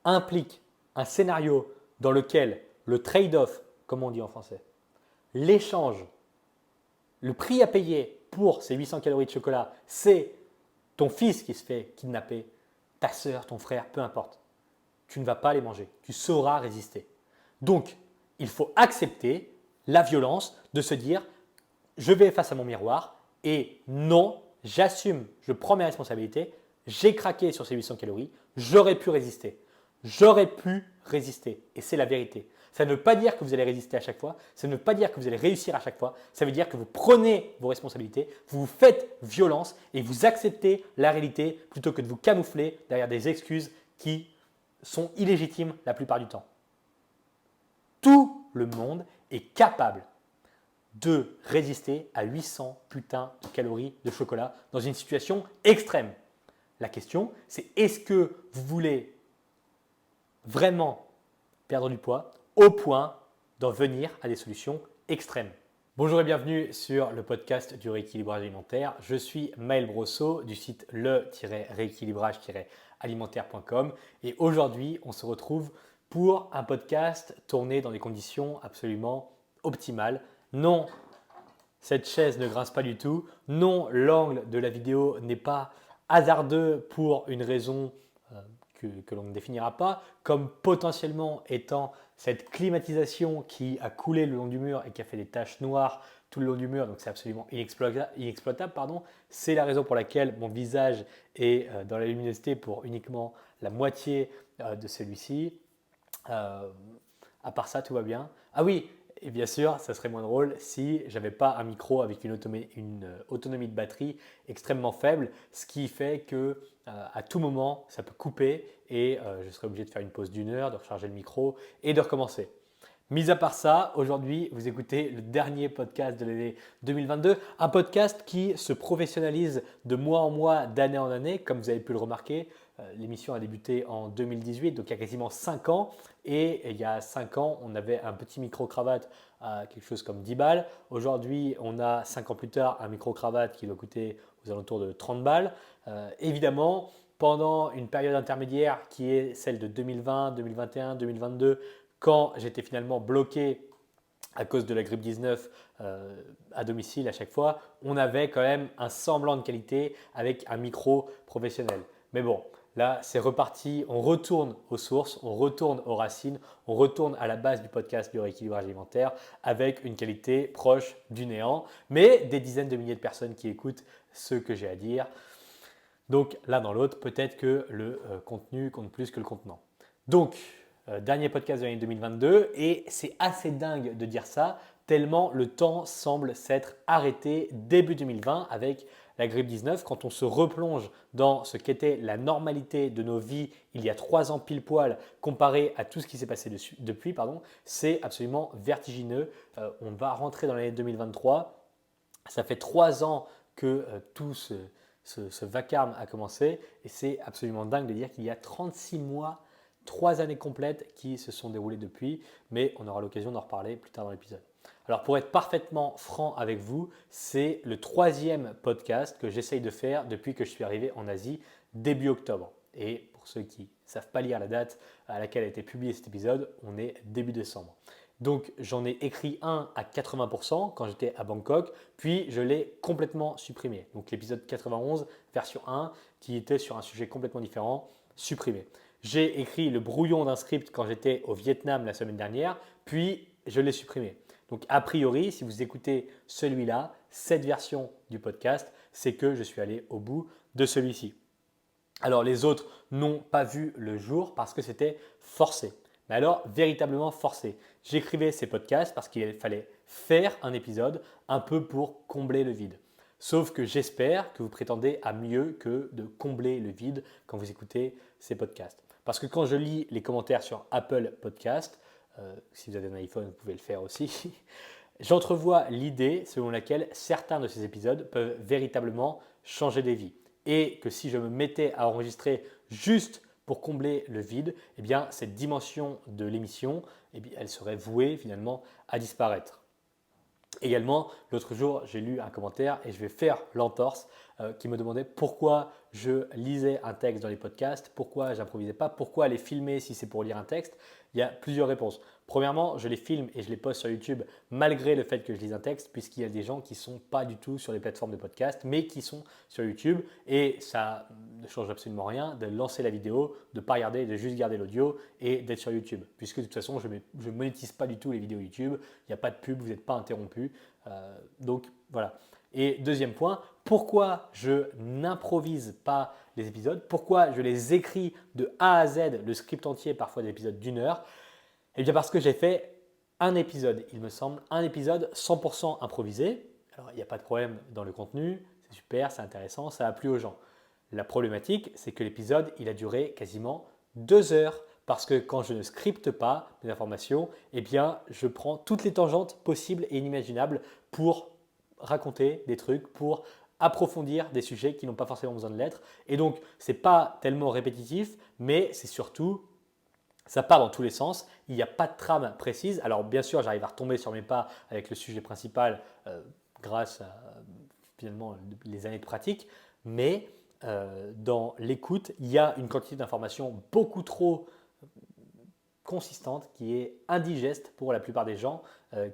implique un scénario dans lequel le trade-off, comme on dit en français, l'échange, le prix à payer pour ces 800 calories de chocolat, c'est ton fils qui se fait kidnapper, ta sœur, ton frère, peu importe. Tu ne vas pas les manger. Tu sauras résister. Donc, il faut accepter la violence de se dire je vais face à mon miroir et non, j'assume, je prends mes responsabilités, j'ai craqué sur ces 800 calories, j'aurais pu résister. J'aurais pu résister et c'est la vérité. Ça ne veut pas dire que vous allez résister à chaque fois, ça ne veut pas dire que vous allez réussir à chaque fois, ça veut dire que vous prenez vos responsabilités, vous vous faites violence et vous acceptez la réalité plutôt que de vous camoufler derrière des excuses qui sont illégitimes la plupart du temps. Tout le monde est capable de résister à 800 putains de calories de chocolat dans une situation extrême. La question, c'est est-ce que vous voulez vraiment perdre du poids au point d'en venir à des solutions extrêmes? Bonjour et bienvenue sur le podcast du rééquilibrage alimentaire. Je suis Maël Brosseau du site le-rééquilibrage-alimentaire.com et aujourd'hui, on se retrouve pour un podcast tourné dans des conditions absolument optimales. Non, cette chaise ne grince pas du tout. Non, l'angle de la vidéo n'est pas hasardeux pour une raison que l'on ne définira pas, comme potentiellement étant cette climatisation qui a coulé le long du mur et qui a fait des taches noires tout le long du mur, donc c'est absolument inexploitable. C'est la raison pour laquelle mon visage est dans la luminosité pour uniquement la moitié de celui-ci. À part ça, tout va bien. Ah oui, et bien sûr, ça serait moins drôle si j'avais pas un micro avec une autonomie de batterie extrêmement faible, ce qui fait que à tout moment, ça peut couper et je serais obligé de faire une pause d'une heure, de recharger le micro et de recommencer. Mis à part ça, aujourd'hui, vous écoutez le dernier podcast de l'année 2022, un podcast qui se professionnalise de mois en mois, d'année en année, comme vous avez pu le remarquer. L'émission a débuté en 2018, donc il y a quasiment 5 ans. Et il y a 5 ans, on avait un petit micro-cravate à quelque chose comme 10 balles. Aujourd'hui, on a 5 ans plus tard un micro-cravate qui doit coûter aux alentours de 30 balles. Évidemment, pendant une période intermédiaire qui est celle de 2020, 2021, 2022, quand j'étais finalement bloqué à cause de la grippe 19 à domicile à chaque fois, on avait quand même un semblant de qualité avec un micro professionnel. Mais bon, là, c'est reparti, on retourne aux sources, on retourne aux racines, on retourne à la base du podcast du rééquilibrage alimentaire avec une qualité proche du néant, mais des dizaines de milliers de personnes qui écoutent ce que j'ai à dire. Donc l'un dans l'autre, peut-être que le contenu compte plus que le contenant. Donc, dernier podcast de l'année 2022 et c'est assez dingue de dire ça tellement le temps semble s'être arrêté début 2020 avec la grippe 19. Quand on se replonge dans ce qu'était la normalité de nos vies il y a 3 ans pile poil comparé à tout ce qui s'est passé depuis, c'est absolument vertigineux. On va rentrer dans l'année 2023. Ça fait 3 ans que tout ce vacarme a commencé et c'est absolument dingue de dire qu'il y a 36 mois 3 années complètes qui se sont déroulées depuis, mais on aura l'occasion d'en reparler plus tard dans l'épisode. Alors pour être parfaitement franc avec vous, c'est le 3e podcast que j'essaye de faire depuis que je suis arrivé en Asie début octobre. Et pour ceux qui ne savent pas lire la date à laquelle a été publié cet épisode, on est début décembre. Donc j'en ai écrit un à 80% quand j'étais à Bangkok, puis je l'ai complètement supprimé. Donc l'épisode 91, version 1, qui était sur un sujet complètement différent, supprimé. J'ai écrit le brouillon d'un script quand j'étais au Vietnam la semaine dernière, puis je l'ai supprimé. Donc a priori, si vous écoutez celui-là, cette version du podcast, c'est que je suis allé au bout de celui-ci. Alors les autres n'ont pas vu le jour parce que c'était forcé. Mais alors véritablement forcé. J'écrivais ces podcasts parce qu'il fallait faire un épisode un peu pour combler le vide. Sauf que j'espère que vous prétendez à mieux que de combler le vide quand vous écoutez ces podcasts. Parce que quand je lis les commentaires sur Apple Podcast, si vous avez un iPhone, vous pouvez le faire aussi, j'entrevois l'idée selon laquelle certains de ces épisodes peuvent véritablement changer des vies. Et que si je me mettais à enregistrer juste pour combler le vide, eh bien, cette dimension de l'émission, eh bien, elle serait vouée finalement à disparaître. Également, l'autre jour, j'ai lu un commentaire et je vais faire l'entorse qui me demandaient pourquoi je lisais un texte dans les podcasts, pourquoi j'improvisais pas, pourquoi les filmer si c'est pour lire un texte. Il y a plusieurs réponses. Premièrement, je les filme et je les poste sur YouTube malgré le fait que je lise un texte, puisqu'il y a des gens qui ne sont pas du tout sur les plateformes de podcast, mais qui sont sur YouTube. Et ça ne change absolument rien de lancer la vidéo, de ne pas regarder, de juste garder l'audio et d'être sur YouTube. Puisque de toute façon, je ne monétise pas du tout les vidéos YouTube. Il n'y a pas de pub, vous n'êtes pas interrompu. Donc voilà. Et deuxième point, pourquoi je n'improvise pas les épisodes? Pourquoi je les écris de A à Z, le script entier, parfois des épisodes d'1 heure? Eh bien parce que j'ai fait un épisode, il me semble, un épisode 100% improvisé. Alors il n'y a pas de problème dans le contenu, c'est super, c'est intéressant, ça a plu aux gens. La problématique, c'est que l'épisode, il a duré quasiment 2 heures parce que quand je ne scripte pas mes informations, eh bien je prends toutes les tangentes possibles et inimaginables pour raconter des trucs, pour approfondir des sujets qui n'ont pas forcément besoin de l'être. Et donc, ce n'est pas tellement répétitif, mais c'est surtout ça part dans tous les sens, il n'y a pas de trame précise. Alors bien sûr, j'arrive à retomber sur mes pas avec le sujet principal grâce à finalement les années de pratique, mais dans l'écoute, il y a une quantité d'informations beaucoup trop consistante qui est indigeste pour la plupart des gens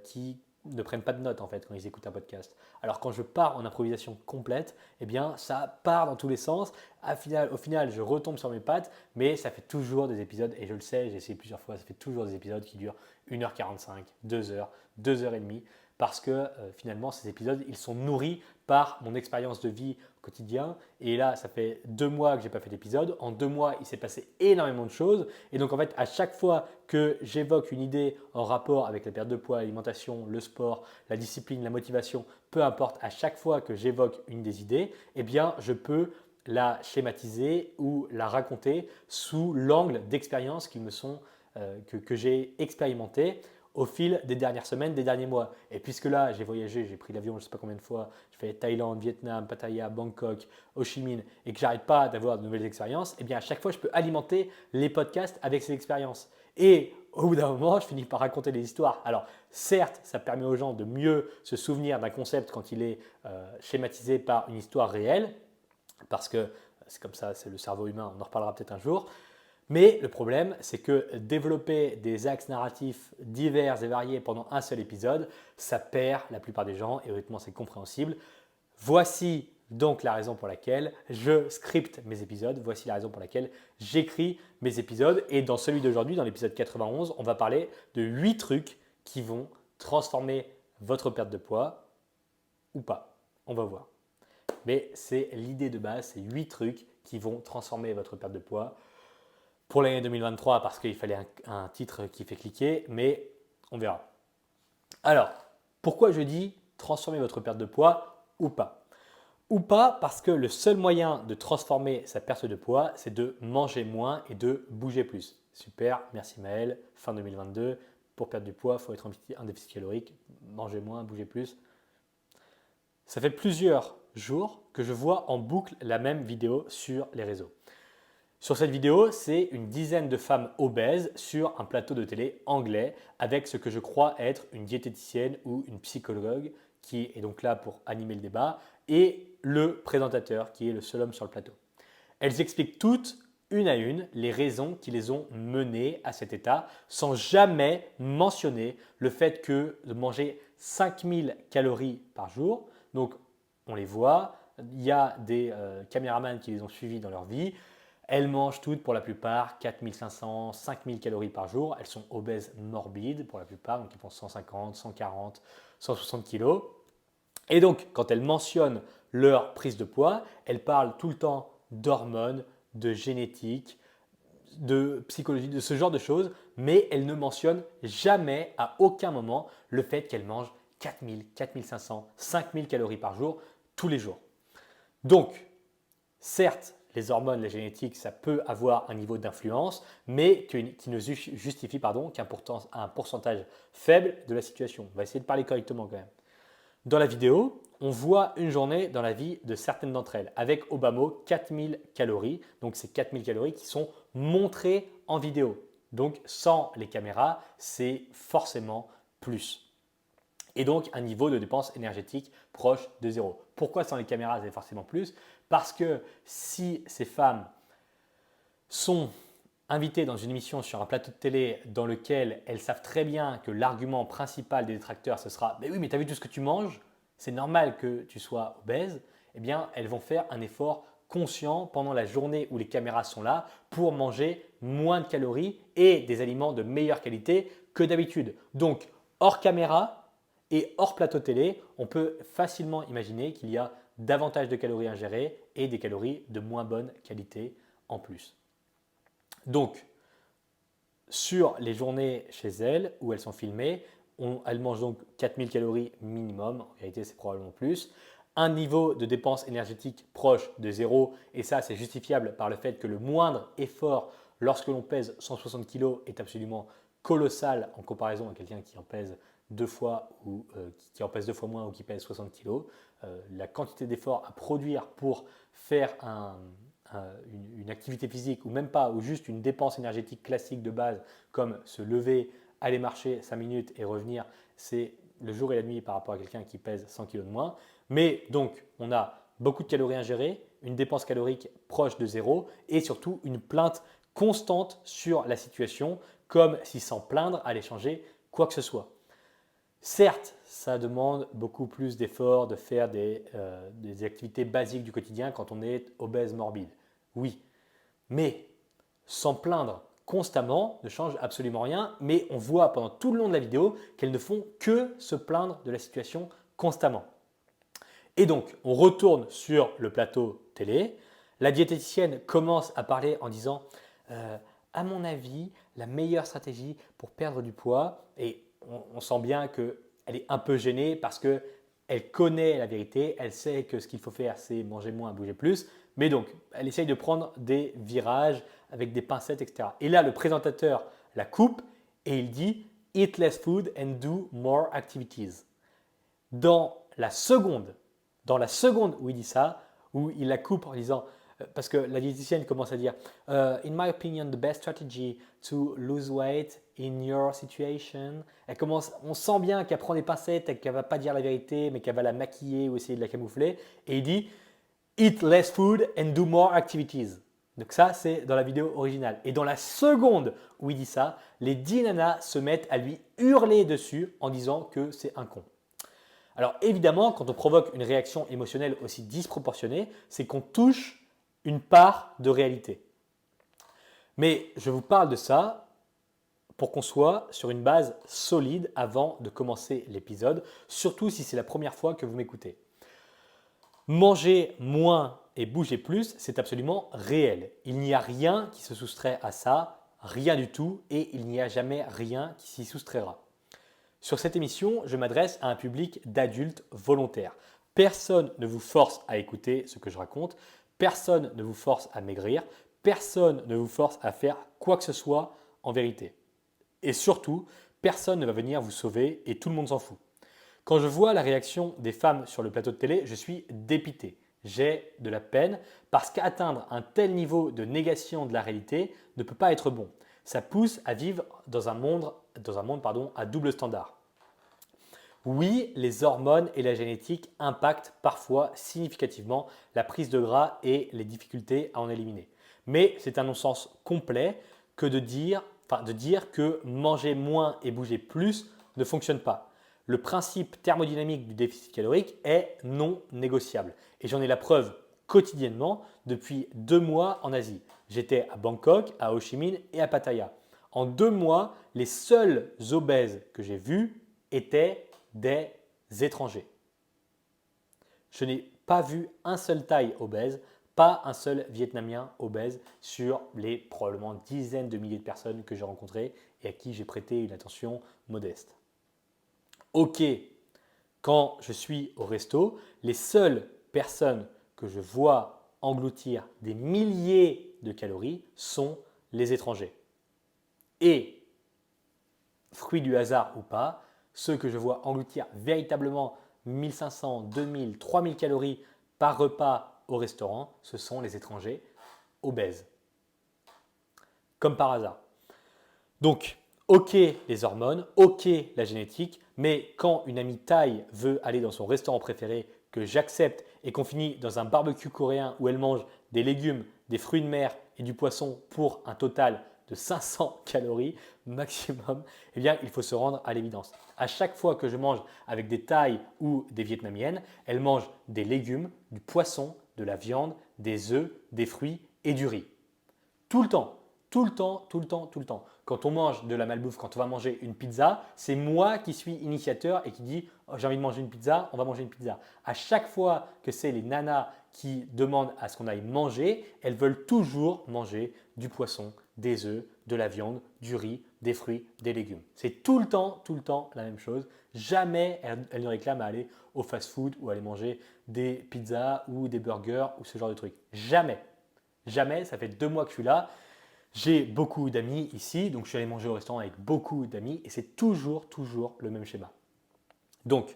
qui ne prennent pas de notes en fait quand ils écoutent un podcast. Alors quand je pars en improvisation complète, eh bien ça part dans tous les sens. Au final, je retombe sur mes pattes, mais ça fait toujours des épisodes, et je le sais, j'ai essayé plusieurs fois, ça fait toujours des épisodes qui durent 1h45, 2 heures, 2 heures et demie, parce que finalement ces épisodes, ils sont nourris par mon expérience de vie au quotidien. Et là, ça fait 2 mois que je n'ai pas fait d'épisode. En 2 mois, il s'est passé énormément de choses. Et donc en fait, à chaque fois que j'évoque une idée en rapport avec la perte de poids, l'alimentation, le sport, la discipline, la motivation, peu importe, à chaque fois que j'évoque une des idées, eh bien, je peux la schématiser ou la raconter sous l'angle d'expériences que j'ai expérimentées au fil des dernières semaines, des derniers mois. Et puisque là, j'ai voyagé, j'ai pris l'avion je ne sais pas combien de fois, je fais Thaïlande, Vietnam, Pattaya, Bangkok, Ho Chi Minh, et que j'arrête pas d'avoir de nouvelles expériences, eh bien à chaque fois, je peux alimenter les podcasts avec ces expériences. Et au bout d'un moment, je finis par raconter des histoires. Alors, certes, ça permet aux gens de mieux se souvenir d'un concept quand il est schématisé par une histoire réelle, parce que c'est comme ça, c'est le cerveau humain, on en reparlera peut-être un jour. Mais le problème, c'est que développer des axes narratifs divers et variés pendant un seul épisode, ça perd la plupart des gens et honnêtement, c'est compréhensible. Voici donc la raison pour laquelle je scripte mes épisodes, voici la raison pour laquelle j'écris mes épisodes. Et dans celui d'aujourd'hui, dans l'épisode 91, on va parler de 8 trucs qui vont transformer votre perte de poids ou pas. On va voir. Mais c'est l'idée de base, c'est 8 trucs qui vont transformer votre perte de poids pour l'année 2023 parce qu'il fallait un titre qui fait cliquer, mais on verra. Alors, pourquoi je dis transformer votre perte de poids ou pas? Ou pas parce que le seul moyen de transformer sa perte de poids, c'est de manger moins et de bouger plus. Super, merci Maël, fin 2022, pour perdre du poids, il faut être un déficit calorique, manger moins, bouger plus. Ça fait plusieurs jours que je vois en boucle la même vidéo sur les réseaux. Sur cette vidéo, c'est une dizaine de femmes obèses sur un plateau de télé anglais avec ce que je crois être une diététicienne ou une psychologue qui est donc là pour animer le débat et le présentateur qui est le seul homme sur le plateau. Elles expliquent toutes, une à une, les raisons qui les ont menées à cet état sans jamais mentionner le fait que de manger 5000 calories par jour, donc on les voit, il y a des caméramans qui les ont suivis dans leur vie. Elles mangent toutes pour la plupart 4500, 5000 calories par jour. Elles sont obèses morbides pour la plupart, donc ils font 150, 140, 160 kilos. Et donc, quand elles mentionnent leur prise de poids, elles parlent tout le temps d'hormones, de génétique, de psychologie, de ce genre de choses, mais elles ne mentionnent jamais, à aucun moment, le fait qu'elles mangent 4000, 4500, 5000 calories par jour, tous les jours. Donc, certes, les hormones, la génétique, ça peut avoir un niveau d'influence, mais qui ne justifie qu'un pourcentage faible de la situation. On va essayer de parler correctement quand même. Dans la vidéo, on voit une journée dans la vie de certaines d'entre elles, avec au bas mot 4000 calories. Donc, c'est 4000 calories qui sont montrées en vidéo. Donc, sans les caméras, c'est forcément plus. et donc un niveau de dépense énergétique proche de zéro. Pourquoi sans les caméras, c'est forcément plus? Parce que si ces femmes sont invitées dans une émission sur un plateau de télé dans lequel elles savent très bien que l'argument principal des détracteurs, ce sera « mais oui, mais tu as vu tout ce que tu manges, c'est normal que tu sois obèse », eh bien, elles vont faire un effort conscient pendant la journée où les caméras sont là pour manger moins de calories et des aliments de meilleure qualité que d'habitude. Donc, hors caméra et hors plateau télé, on peut facilement imaginer qu'il y a davantage de calories ingérées et des calories de moins bonne qualité en plus. Donc, sur les journées chez elles où elles sont filmées, elles mangent donc 4000 calories minimum, en réalité c'est probablement plus, un niveau de dépense énergétique proche de zéro, et ça c'est justifiable par le fait que le moindre effort lorsque l'on pèse 160 kg est absolument colossal en comparaison à quelqu'un qui en pèse deux fois ou qui en pèse 2 fois moins ou qui pèse 60 kg. La quantité d'effort à produire pour faire une activité physique ou même pas, ou juste une dépense énergétique classique de base comme se lever, aller marcher 5 minutes et revenir, c'est le jour et la nuit par rapport à quelqu'un qui pèse 100 kg de moins. Mais donc, on a beaucoup de calories ingérées, une dépense calorique proche de zéro et surtout une plainte constante sur la situation, comme si sans plaindre allait changer quoi que ce soit. Certes, ça demande beaucoup plus d'efforts de faire des activités basiques du quotidien quand on est obèse morbide. Oui, mais s'en plaindre constamment ne change absolument rien, mais on voit pendant tout le long de la vidéo qu'elles ne font que se plaindre de la situation constamment. Et donc, on retourne sur le plateau télé. La diététicienne commence à parler en disant à mon avis, la meilleure stratégie pour perdre du poids, et on sent bien qu'elle est un peu gênée parce qu'elle connaît la vérité, elle sait que ce qu'il faut faire, c'est manger moins, bouger plus, mais donc, elle essaye de prendre des virages avec des pincettes, etc. Et là, le présentateur la coupe et il dit « Eat less food and do more activities ». Dans la seconde où il dit ça, où il la coupe en disant, parce que la diététicienne commence à dire In my opinion, the best strategy to lose weight in your situation. On sent bien qu'elle prend des pincettes et qu'elle ne va pas dire la vérité, mais qu'elle va la maquiller ou essayer de la camoufler. Et il dit Eat less food and do more activities. Donc ça, c'est dans la vidéo originale. Et dans la seconde où il dit ça, les 10 nanas se mettent à lui hurler dessus en disant que c'est un con. Alors évidemment, quand on provoque une réaction émotionnelle aussi disproportionnée, c'est qu'on touche une part de réalité. Mais je vous parle de ça pour qu'on soit sur une base solide avant de commencer l'épisode, surtout si c'est la première fois que vous m'écoutez. Manger moins et bouger plus, c'est absolument réel. Il n'y a rien qui se soustrait à ça, rien du tout, et il n'y a jamais rien qui s'y soustraira. Sur cette émission, je m'adresse à un public d'adultes volontaires. Personne ne vous force à écouter ce que je raconte, personne ne vous force à maigrir, personne ne vous force à faire quoi que ce soit en vérité. Et surtout, personne ne va venir vous sauver et tout le monde s'en fout. Quand je vois la réaction des femmes sur le plateau de télé, je suis dépité. J'ai de la peine parce qu'atteindre un tel niveau de négation de la réalité ne peut pas être bon. Ça pousse à vivre dans un monde à double standard. Oui, les hormones et la génétique impactent parfois significativement la prise de gras et les difficultés à en éliminer. Mais c'est un non-sens complet que de dire que manger moins et bouger plus ne fonctionne pas. Le principe thermodynamique du déficit calorique est non négociable. Et j'en ai la preuve quotidiennement depuis 2 mois en Asie. J'étais à Bangkok, à Ho Chi Minh et à Pattaya. En 2 mois, les seuls obèses que j'ai vus étaient des étrangers. Je n'ai pas vu un seul Thaï obèse, pas un seul Vietnamien obèse sur les probablement dizaines de milliers de personnes que j'ai rencontrées et à qui j'ai prêté une attention modeste. Ok, quand je suis au resto, les seules personnes que je vois engloutir des milliers de calories sont les étrangers. Et, fruit du hasard ou pas, ceux que je vois engloutir véritablement 1500, 2000, 3000 calories par repas au restaurant, ce sont les étrangers obèses. Comme par hasard. Donc, ok les hormones, ok la génétique, mais quand une amie thaï veut aller dans son restaurant préféré, que j'accepte et qu'on finit dans un barbecue coréen où elle mange des légumes, des fruits de mer et du poisson pour un total de 500 calories maximum, eh bien il faut se rendre à l'évidence. À chaque fois que je mange avec des Thaïs ou des Vietnamiennes, elles mangent des légumes, du poisson, de la viande, des œufs, des fruits et du riz. Tout le temps, tout le temps, tout le temps, tout le temps. Quand on mange de la malbouffe, quand on va manger une pizza, c'est moi qui suis initiateur et qui dit oh, j'ai envie de manger une pizza, on va manger une pizza. À chaque fois que c'est les nanas qui demandent à ce qu'on aille manger, elles veulent toujours manger du poisson, des œufs, de la viande, du riz, des fruits, des légumes. C'est tout le temps la même chose. Jamais elles ne réclament à aller au fast-food ou aller manger des pizzas ou des burgers ou ce genre de trucs. Jamais. Jamais, ça fait 2 mois que je suis là. J'ai beaucoup d'amis ici, donc je suis allé manger au restaurant avec beaucoup d'amis et c'est toujours le même schéma. Donc,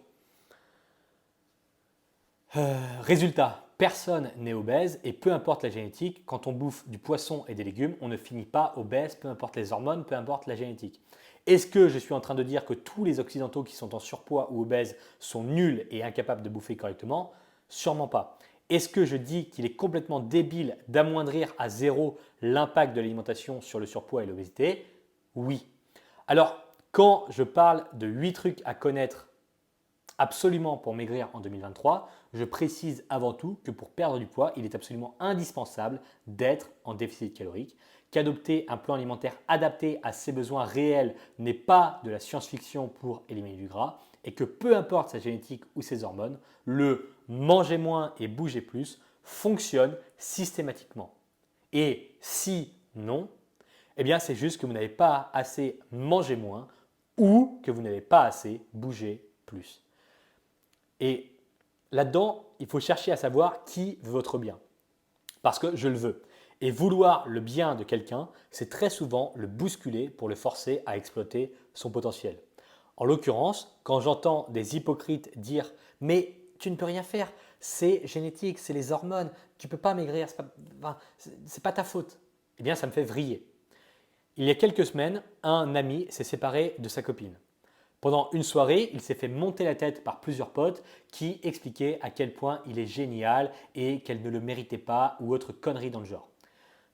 résultat, personne n'est obèse et peu importe la génétique, quand on bouffe du poisson et des légumes, on ne finit pas obèse, peu importe les hormones, peu importe la génétique. Est-ce que je suis en train de dire que tous les Occidentaux qui sont en surpoids ou obèses sont nuls et incapables de bouffer correctement? Sûrement pas. Est-ce que je dis qu'il est complètement débile d'amoindrir à zéro l'impact de l'alimentation sur le surpoids et l'obésité? Oui. Alors, quand je parle de 8 trucs à connaître absolument pour maigrir en 2023, je précise avant tout que pour perdre du poids, il est absolument indispensable d'être en déficit calorique, qu'adopter un plan alimentaire adapté à ses besoins réels n'est pas de la science-fiction pour éliminer du gras et que peu importe sa génétique ou ses hormones, le manger moins et bouger plus fonctionne systématiquement. Et si non, eh bien c'est juste que vous n'avez pas assez mangé moins ou que vous n'avez pas assez bougé plus. Et là-dedans, il faut chercher à savoir qui veut votre bien. Parce que je le veux. Et vouloir le bien de quelqu'un, c'est très souvent le bousculer pour le forcer à exploiter son potentiel. En l'occurrence, quand j'entends des hypocrites dire « mais tu ne peux rien faire, c'est génétique, c'est les hormones, tu ne peux pas maigrir, c'est pas ta faute », eh bien ça me fait vriller. Il y a quelques semaines, un ami s'est séparé de sa copine. Pendant une soirée, il s'est fait monter la tête par plusieurs potes qui expliquaient à quel point il est génial et qu'elle ne le méritait pas ou autre connerie dans le genre.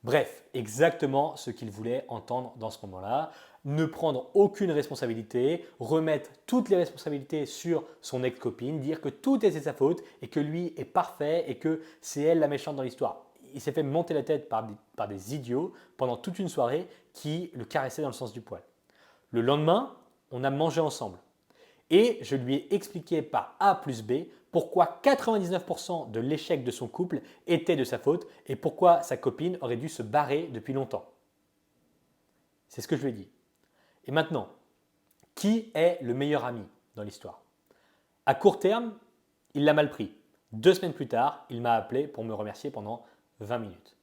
Bref, exactement ce qu'il voulait entendre dans ce moment-là. Ne prendre aucune responsabilité, remettre toutes les responsabilités sur son ex-copine, dire que tout était sa faute et que lui est parfait et que c'est elle la méchante dans l'histoire. Il s'est fait monter la tête par des idiots pendant toute une soirée qui le caressaient dans le sens du poil. Le lendemain, on a mangé ensemble. Et je lui ai expliqué par A plus B pourquoi 99% de l'échec de son couple était de sa faute et pourquoi sa copine aurait dû se barrer depuis longtemps. C'est ce que je lui ai dit. Et maintenant, qui est le meilleur ami dans l'histoire? À court terme, il l'a mal pris. 2 semaines plus tard, il m'a appelé pour me remercier pendant 20 minutes.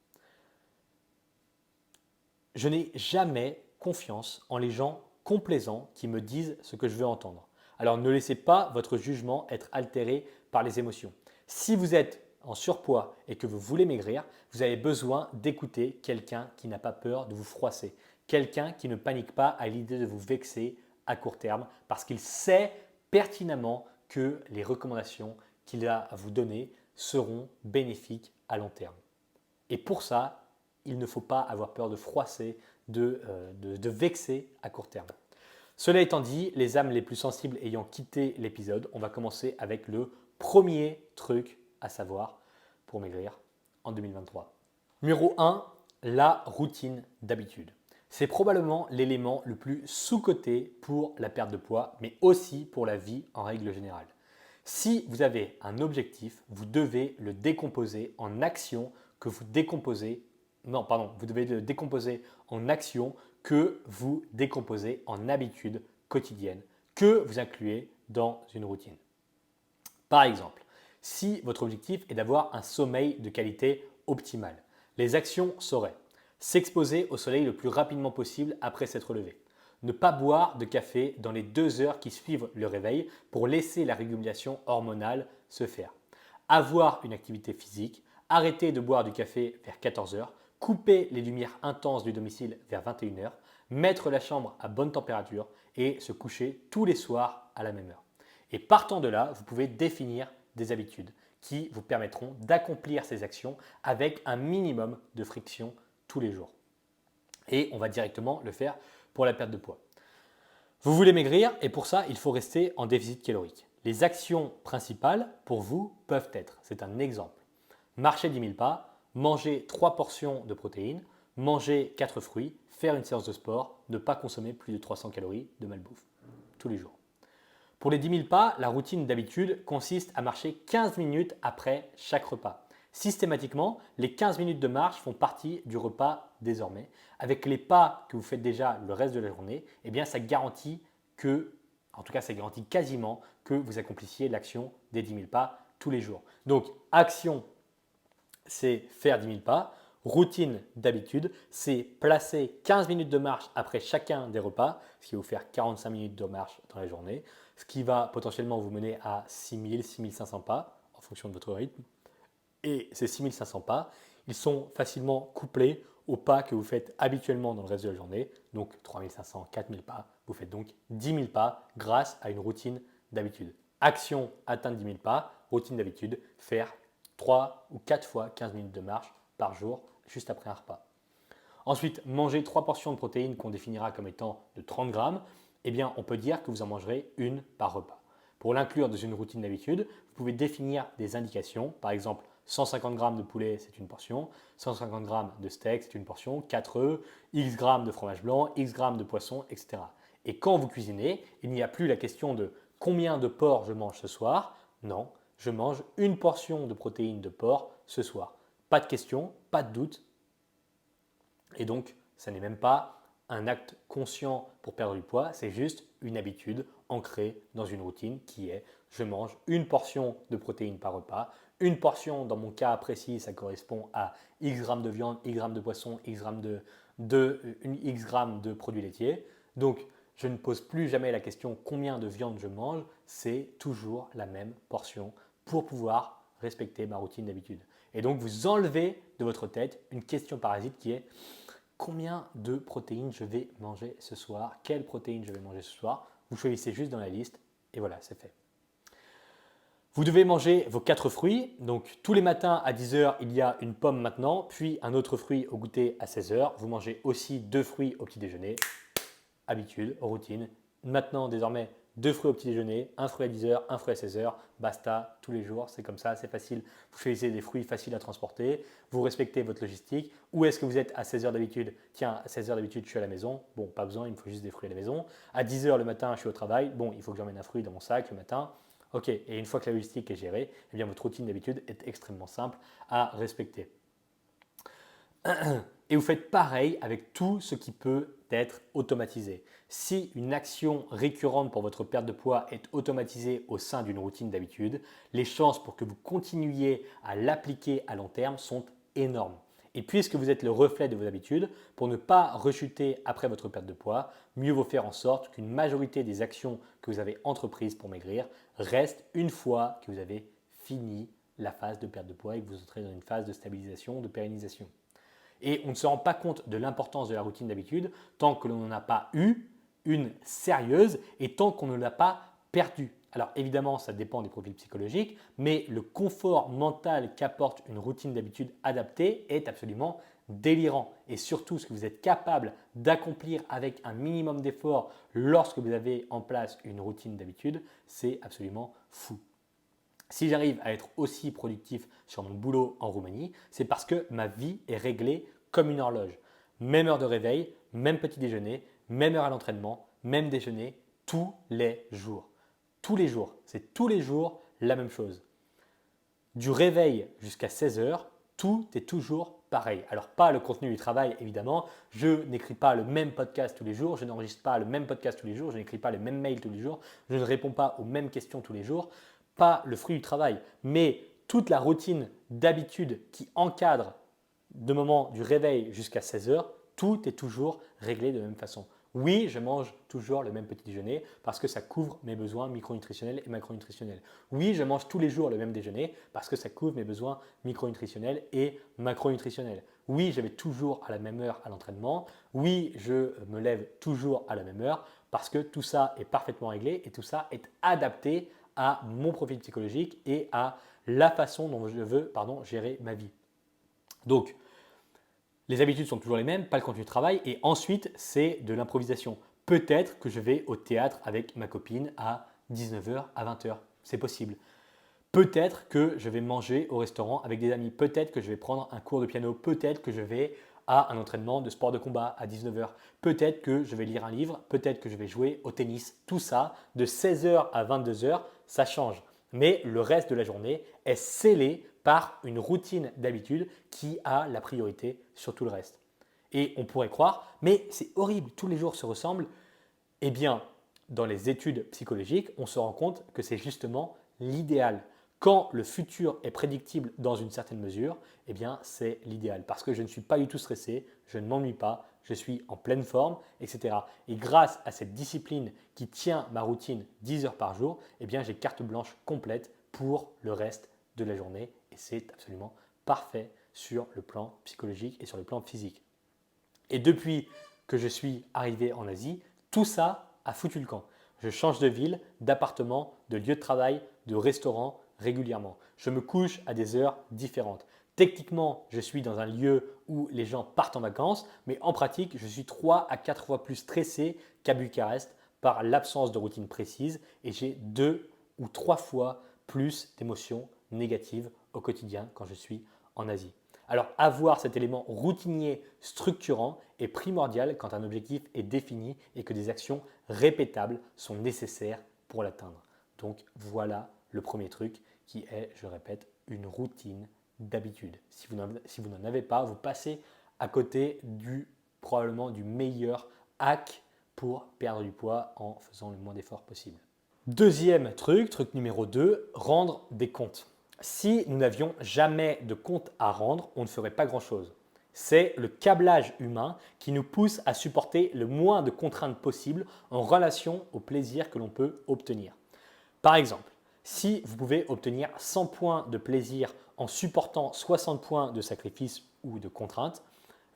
Je n'ai jamais confiance en les gens complaisants qui me disent ce que je veux entendre. Alors ne laissez pas votre jugement être altéré par les émotions. Si vous êtes en surpoids et que vous voulez maigrir, vous avez besoin d'écouter quelqu'un qui n'a pas peur de vous froisser, quelqu'un qui ne panique pas à l'idée de vous vexer à court terme parce qu'il sait pertinemment que les recommandations qu'il a à vous donner seront bénéfiques à long terme. Et pour ça, il ne faut pas avoir peur de froisser, de vexer à court terme. Cela étant dit, les âmes les plus sensibles ayant quitté l'épisode, on va commencer avec le premier truc à savoir pour maigrir en 2023. Numéro 1, la routine d'habitude. C'est probablement l'élément le plus sous-coté pour la perte de poids, mais aussi pour la vie en règle générale. Si vous avez un objectif, vous devez le décomposer en actions que vous décomposez. Non, pardon, vous devez le décomposer en actions que vous décomposez en habitudes quotidiennes que vous incluez dans une routine. Par exemple, si votre objectif est d'avoir un sommeil de qualité optimale, les actions seraient s'exposer au soleil le plus rapidement possible après s'être levé, ne pas boire de café dans les 2 heures qui suivent le réveil pour laisser la régulation hormonale se faire, avoir une activité physique, arrêter de boire du café vers 14 heures, couper les lumières intenses du domicile vers 21 heures, mettre la chambre à bonne température et se coucher tous les soirs à la même heure. Et partant de là, vous pouvez définir des habitudes qui vous permettront d'accomplir ces actions avec un minimum de friction tous les jours. Et on va directement le faire pour la perte de poids. Vous voulez maigrir et pour ça, il faut rester en déficit calorique. Les actions principales pour vous peuvent être, c'est un exemple, marcher 10 000 pas, manger 3 portions de protéines, manger 4 fruits, faire une séance de sport, ne pas consommer plus de 300 calories de malbouffe tous les jours. Pour les 10 000 pas, la routine d'habitude consiste à marcher 15 minutes après chaque repas. Systématiquement, les 15 minutes de marche font partie du repas désormais. Avec les pas que vous faites déjà le reste de la journée, eh bien ça garantit ça garantit quasiment que vous accomplissiez l'action des 10 000 pas tous les jours. Donc, action, c'est faire 10 000 pas. Routine d'habitude, c'est placer 15 minutes de marche après chacun des repas, ce qui va vous faire 45 minutes de marche dans la journée, ce qui va potentiellement vous mener à 6 000, 6 500 pas en fonction de votre rythme. Et ces 6 500 pas, ils sont facilement couplés aux pas que vous faites habituellement dans le reste de la journée. Donc 3 500, 4 000 pas. Vous faites donc 10 000 pas grâce à une routine d'habitude. Action, atteindre 10 000 pas. Routine d'habitude, faire 3 ou 4 fois 15 minutes de marche par jour juste après un repas. Ensuite, manger 3 portions de protéines qu'on définira comme étant de 30 grammes. Eh bien, on peut dire que vous en mangerez une par repas. Pour l'inclure dans une routine d'habitude, vous pouvez définir des indications. Par exemple, 150 g de poulet, c'est une portion. 150 g de steak, c'est une portion. 4 œufs, X grammes de fromage blanc, X grammes de poisson, etc. Et quand vous cuisinez, il n'y a plus la question de combien de porc je mange ce soir. Non, je mange une portion de protéines de porc ce soir. Pas de question, pas de doute. Et donc, ça n'est même pas un acte conscient pour perdre du poids, c'est juste une habitude ancrée dans une routine qui est je mange une portion de protéines par repas. Une portion, dans mon cas précis, ça correspond à X grammes de viande, X grammes de poisson, X grammes de produits laitiers. Donc, je ne pose plus jamais la question combien de viande je mange, c'est toujours la même portion pour pouvoir respecter ma routine d'habitude. Et donc, vous enlevez de votre tête une question parasite qui est combien de protéines je vais manger ce soir, quelles protéines je vais manger ce soir. Vous choisissez juste dans la liste et voilà, c'est fait. Vous devez manger vos 4 fruits. Donc tous les matins à 10 h, il y a une pomme maintenant, puis un autre fruit au goûter à 16 h. Vous mangez aussi 2 fruits au petit déjeuner. Habitude, routine. Maintenant, désormais, 2 fruits au petit déjeuner, un fruit à 10 h, un fruit à 16 h. Basta, tous les jours, c'est comme ça, c'est facile. Vous choisissez des fruits faciles à transporter, vous respectez votre logistique. Où est-ce que vous êtes à 16 h d'habitude? Tiens, à 16 h d'habitude, je suis à la maison. Bon, pas besoin, il me faut juste des fruits à la maison. À 10 h le matin, je suis au travail. Bon, il faut que j'emmène un fruit dans mon sac le matin. Ok, et une fois que la logistique est gérée, eh bien, votre routine d'habitude est extrêmement simple à respecter. Et vous faites pareil avec tout ce qui peut être automatisé. Si une action récurrente pour votre perte de poids est automatisée au sein d'une routine d'habitude, les chances pour que vous continuiez à l'appliquer à long terme sont énormes. Et puisque vous êtes le reflet de vos habitudes, pour ne pas rechuter après votre perte de poids, mieux vaut faire en sorte qu'une majorité des actions que vous avez entreprises pour maigrir restent une fois que vous avez fini la phase de perte de poids et que vous entrez dans une phase de stabilisation, de pérennisation. Et on ne se rend pas compte de l'importance de la routine d'habitude tant que l'on n'en a pas eu une sérieuse et tant qu'on ne l'a pas perdue. Alors évidemment, ça dépend des profils psychologiques, mais le confort mental qu'apporte une routine d'habitude adaptée est absolument délirant. Et surtout, ce que vous êtes capable d'accomplir avec un minimum d'effort lorsque vous avez en place une routine d'habitude, c'est absolument fou. Si j'arrive à être aussi productif sur mon boulot en Roumanie, c'est parce que ma vie est réglée comme une horloge. Même heure de réveil, même petit déjeuner, même heure à l'entraînement, même déjeuner, tous les jours. Tous les jours, c'est tous les jours la même chose. Du réveil jusqu'à 16 h, tout est toujours pareil. Alors pas le contenu du travail évidemment, je n'écris pas le même podcast tous les jours, je n'enregistre pas le même podcast tous les jours, je n'écris pas les mêmes mails tous les jours, je ne réponds pas aux mêmes questions tous les jours. Pas le fruit du travail, mais toute la routine d'habitude qui encadre de moment du réveil jusqu'à 16 h, tout est toujours réglé de la même façon. Oui, je mange toujours le même petit déjeuner parce que ça couvre mes besoins micronutritionnels et macronutritionnels. Oui, je mange tous les jours le même déjeuner parce que ça couvre mes besoins micronutritionnels et macronutritionnels. Oui, je vais toujours à la même heure à l'entraînement. Oui, je me lève toujours à la même heure parce que tout ça est parfaitement réglé et tout ça est adapté à mon profil psychologique et à la façon dont je veux gérer ma vie. Donc, les habitudes sont toujours les mêmes, pas le contenu de travail. Et ensuite, c'est de l'improvisation. Peut-être que je vais au théâtre avec ma copine à 19h, à 20h. C'est possible. Peut-être que je vais manger au restaurant avec des amis. Peut-être que je vais prendre un cours de piano. Peut-être que je vais à un entraînement de sport de combat à 19h. Peut-être que je vais lire un livre. Peut-être que je vais jouer au tennis. Tout ça, de 16h à 22h, ça change. Mais le reste de la journée est scellé par une routine d'habitude qui a la priorité sur tout le reste. Et on pourrait croire, mais c'est horrible, tous les jours se ressemblent. Eh bien, dans les études psychologiques, on se rend compte que c'est justement l'idéal. Quand le futur est prédictible dans une certaine mesure, eh bien, c'est l'idéal. Parce que je ne suis pas du tout stressé, je ne m'ennuie pas, je suis en pleine forme, etc. Et grâce à cette discipline qui tient ma routine 10 heures par jour, eh bien, j'ai carte blanche complète pour le reste de la journée. Et c'est absolument parfait sur le plan psychologique et sur le plan physique. Et depuis que je suis arrivé en Asie, tout ça a foutu le camp. Je change de ville, d'appartement, de lieu de travail, de restaurant régulièrement. Je me couche à des heures différentes. Techniquement, je suis dans un lieu où les gens partent en vacances, mais en pratique, je suis 3 à 4 fois plus stressé qu'à Bucarest par l'absence de routine précise et j'ai 2 ou 3 fois plus d'émotions négatives au quotidien quand je suis en Asie. Alors avoir cet élément routinier structurant est primordial quand un objectif est défini et que des actions répétables sont nécessaires pour l'atteindre. Donc voilà le premier truc qui est, je répète, une routine d'habitude. Si vous n'en avez pas, vous passez à côté probablement du meilleur hack pour perdre du poids en faisant le moins d'efforts possible. Deuxième truc numéro 2, rendre des comptes. Si nous n'avions jamais de compte à rendre, on ne ferait pas grand-chose. C'est le câblage humain qui nous pousse à supporter le moins de contraintes possibles en relation au plaisir que l'on peut obtenir. Par exemple, si vous pouvez obtenir 100 points de plaisir en supportant 60 points de sacrifice ou de contrainte,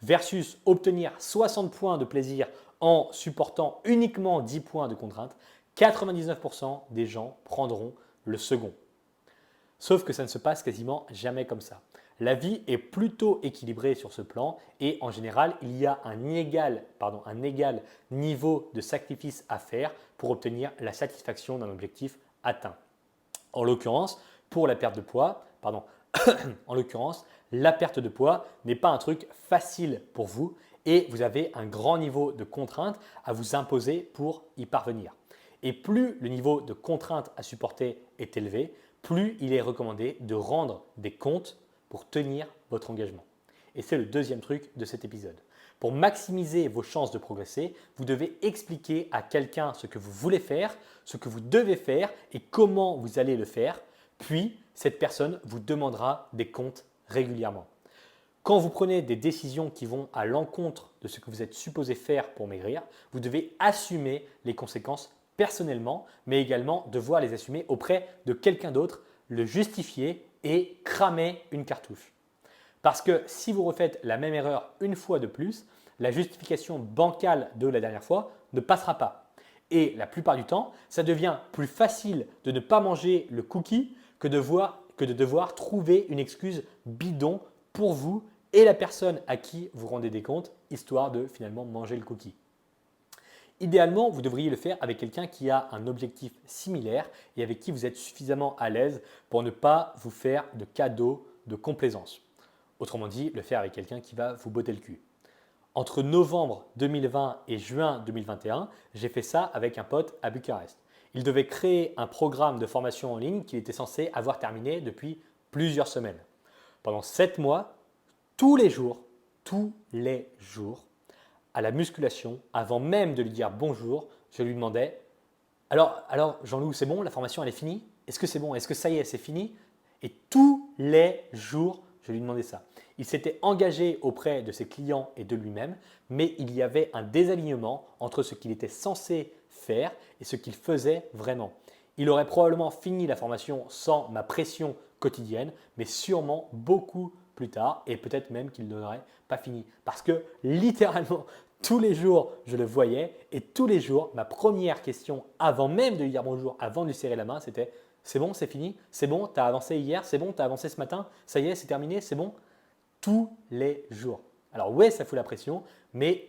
versus obtenir 60 points de plaisir en supportant uniquement 10 points de contrainte, 99% des gens prendront le second. Sauf que ça ne se passe quasiment jamais comme ça. La vie est plutôt équilibrée sur ce plan et en général, il y a un égal niveau de sacrifice à faire pour obtenir la satisfaction d'un objectif atteint. En l'occurrence, pour la perte de poids, la perte de poids n'est pas un truc facile pour vous et vous avez un grand niveau de contrainte à vous imposer pour y parvenir. Et plus le niveau de contrainte à supporter est élevé, plus il est recommandé de rendre des comptes pour tenir votre engagement. Et c'est le deuxième truc de cet épisode. Pour maximiser vos chances de progresser, vous devez expliquer à quelqu'un ce que vous voulez faire, ce que vous devez faire et comment vous allez le faire. Puis, cette personne vous demandera des comptes régulièrement. Quand vous prenez des décisions qui vont à l'encontre de ce que vous êtes supposé faire pour maigrir, vous devez assumer les conséquences personnellement, mais également devoir les assumer auprès de quelqu'un d'autre, le justifier et cramer une cartouche. Parce que si vous refaites la même erreur une fois de plus, la justification bancale de la dernière fois ne passera pas. Et la plupart du temps, ça devient plus facile de ne pas manger le cookie que de devoir trouver une excuse bidon pour vous et la personne à qui vous rendez des comptes, histoire de finalement manger le cookie. Idéalement, vous devriez le faire avec quelqu'un qui a un objectif similaire et avec qui vous êtes suffisamment à l'aise pour ne pas vous faire de cadeaux de complaisance. Autrement dit, le faire avec quelqu'un qui va vous botter le cul. Entre novembre 2020 et juin 2021, j'ai fait ça avec un pote à Bucarest. Il devait créer un programme de formation en ligne qu'il était censé avoir terminé depuis plusieurs semaines. Pendant 7 mois, tous les jours, à la musculation, avant même de lui dire bonjour, je lui demandais alors Jean-Loup, c'est bon, la formation elle est finie? Est-ce que c'est bon? Est-ce que ça y est, c'est fini? Et tous les jours, je lui demandais ça. Il s'était engagé auprès de ses clients et de lui-même, mais il y avait un désalignement entre ce qu'il était censé faire et ce qu'il faisait vraiment. Il aurait probablement fini la formation sans ma pression quotidienne, mais sûrement beaucoup plus tard et peut-être même qu'il n'aurait pas fini. Parce que littéralement, tous les jours, je le voyais et tous les jours, ma première question avant même de lui dire bonjour, avant de lui serrer la main, c'était « c'est bon, c'est fini, c'est bon, tu as avancé hier, c'est bon, tu as avancé ce matin, ça y est, c'est terminé, c'est bon ?» Tous les jours. Alors ouais, ça fout la pression, mais,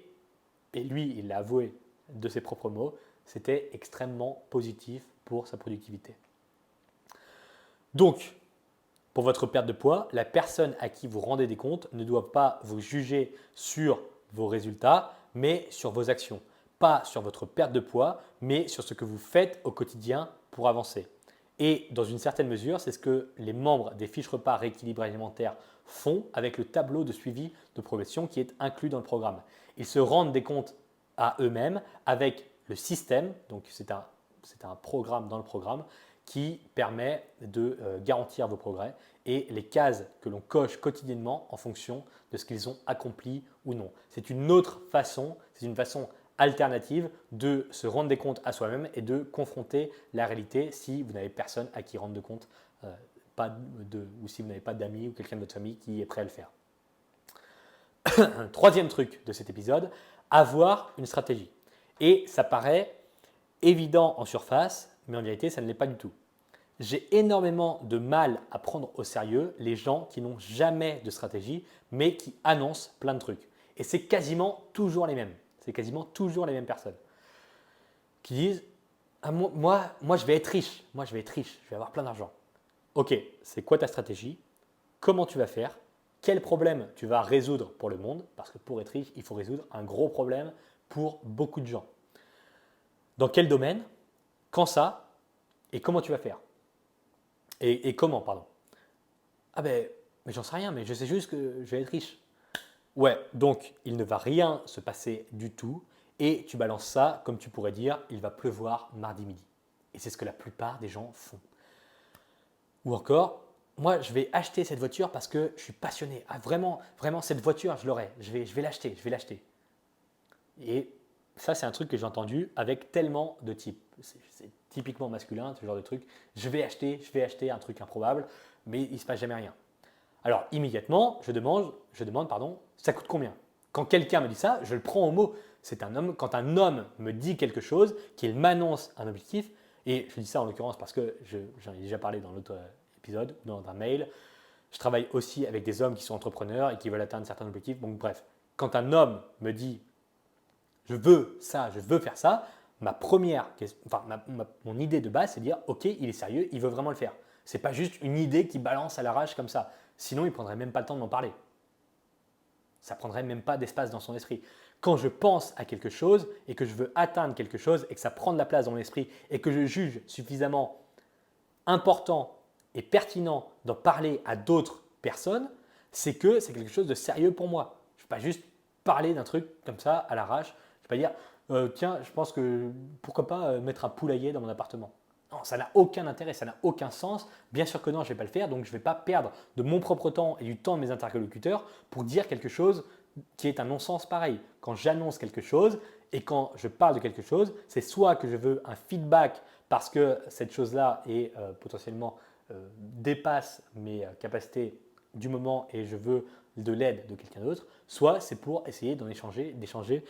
et lui, il l'a avoué de ses propres mots, c'était extrêmement positif pour sa productivité. Donc, pour votre perte de poids, la personne à qui vous rendez des comptes ne doit pas vous juger sur vos résultats, mais sur vos actions. Pas sur votre perte de poids, mais sur ce que vous faites au quotidien pour avancer. Et dans une certaine mesure, c'est ce que les membres des fiches repas rééquilibrage alimentaire font avec le tableau de suivi de progression qui est inclus dans le programme. Ils se rendent des comptes à eux-mêmes avec le système, donc c'est un programme dans le programme, qui permet de garantir vos progrès et les cases que l'on coche quotidiennement en fonction de ce qu'ils ont accompli ou non. C'est une autre façon, c'est une façon alternative de se rendre des comptes à soi-même et de confronter la réalité si vous n'avez personne à qui rendre de compte ou si vous n'avez pas d'amis ou quelqu'un de votre famille qui est prêt à le faire. Troisième truc de cet épisode, avoir une stratégie. Et ça paraît évident en surface, mais en vérité, ça ne l'est pas du tout. J'ai énormément de mal à prendre au sérieux les gens qui n'ont jamais de stratégie, mais qui annoncent plein de trucs. Et c'est quasiment toujours les mêmes. C'est quasiment toujours les mêmes personnes qui disent ah, moi, je vais être riche. Moi, je vais être riche. Je vais avoir plein d'argent. Ok, c'est quoi ta stratégie? Comment tu vas faire? Quel problème tu vas résoudre pour le monde? Parce que pour être riche, il faut résoudre un gros problème pour beaucoup de gens. Dans quel domaine? Quand ça? Et comment tu vas faire? Et comment, pardon. Ah ben, mais j'en sais rien, mais je sais juste que je vais être riche. Ouais, donc il ne va rien se passer du tout et tu balances ça comme tu pourrais dire, il va pleuvoir mardi midi. Et c'est ce que la plupart des gens font. Ou encore, moi je vais acheter cette voiture parce que je suis passionné. Ah, vraiment, vraiment cette voiture, je l'aurai. Je vais l'acheter, je vais l'acheter. Et ça, c'est un truc que j'ai entendu avec tellement de types. C'est typiquement masculin, ce genre de truc. Je vais acheter un truc improbable, mais il ne se passe jamais rien. Alors, immédiatement, je demande, ça coûte combien? Quand quelqu'un me dit ça, je le prends au mot. Quand un homme me dit quelque chose, qu'il m'annonce un objectif, et je dis ça en l'occurrence parce que j'en ai déjà parlé dans l'autre épisode, dans un mail. Je travaille aussi avec des hommes qui sont entrepreneurs et qui veulent atteindre certains objectifs. Donc, bref, quand un homme me dit je veux ça, je veux faire ça, mon idée de base, c'est de dire ok, il est sérieux, il veut vraiment le faire. Ce n'est pas juste une idée qui balance à l'arrache comme ça. Sinon, il ne prendrait même pas le temps de m'en parler. Ça ne prendrait même pas d'espace dans son esprit. Quand je pense à quelque chose et que je veux atteindre quelque chose et que ça prend de la place dans mon esprit et que je juge suffisamment important et pertinent d'en parler à d'autres personnes, c'est que c'est quelque chose de sérieux pour moi. Je ne vais pas juste parler d'un truc comme ça à l'arrache. Je ne vais pas dire tiens, je pense que pourquoi pas mettre un poulailler dans mon appartement. Non, ça n'a aucun intérêt, ça n'a aucun sens. Bien sûr que non, je ne vais pas le faire, donc je ne vais pas perdre de mon propre temps et du temps de mes interlocuteurs pour dire quelque chose qui est un non-sens pareil. Quand j'annonce quelque chose et quand je parle de quelque chose, c'est soit que je veux un feedback parce que cette chose-là est potentiellement dépasse mes capacités du moment et je veux de l'aide de quelqu'un d'autre, soit c'est pour essayer d'échanger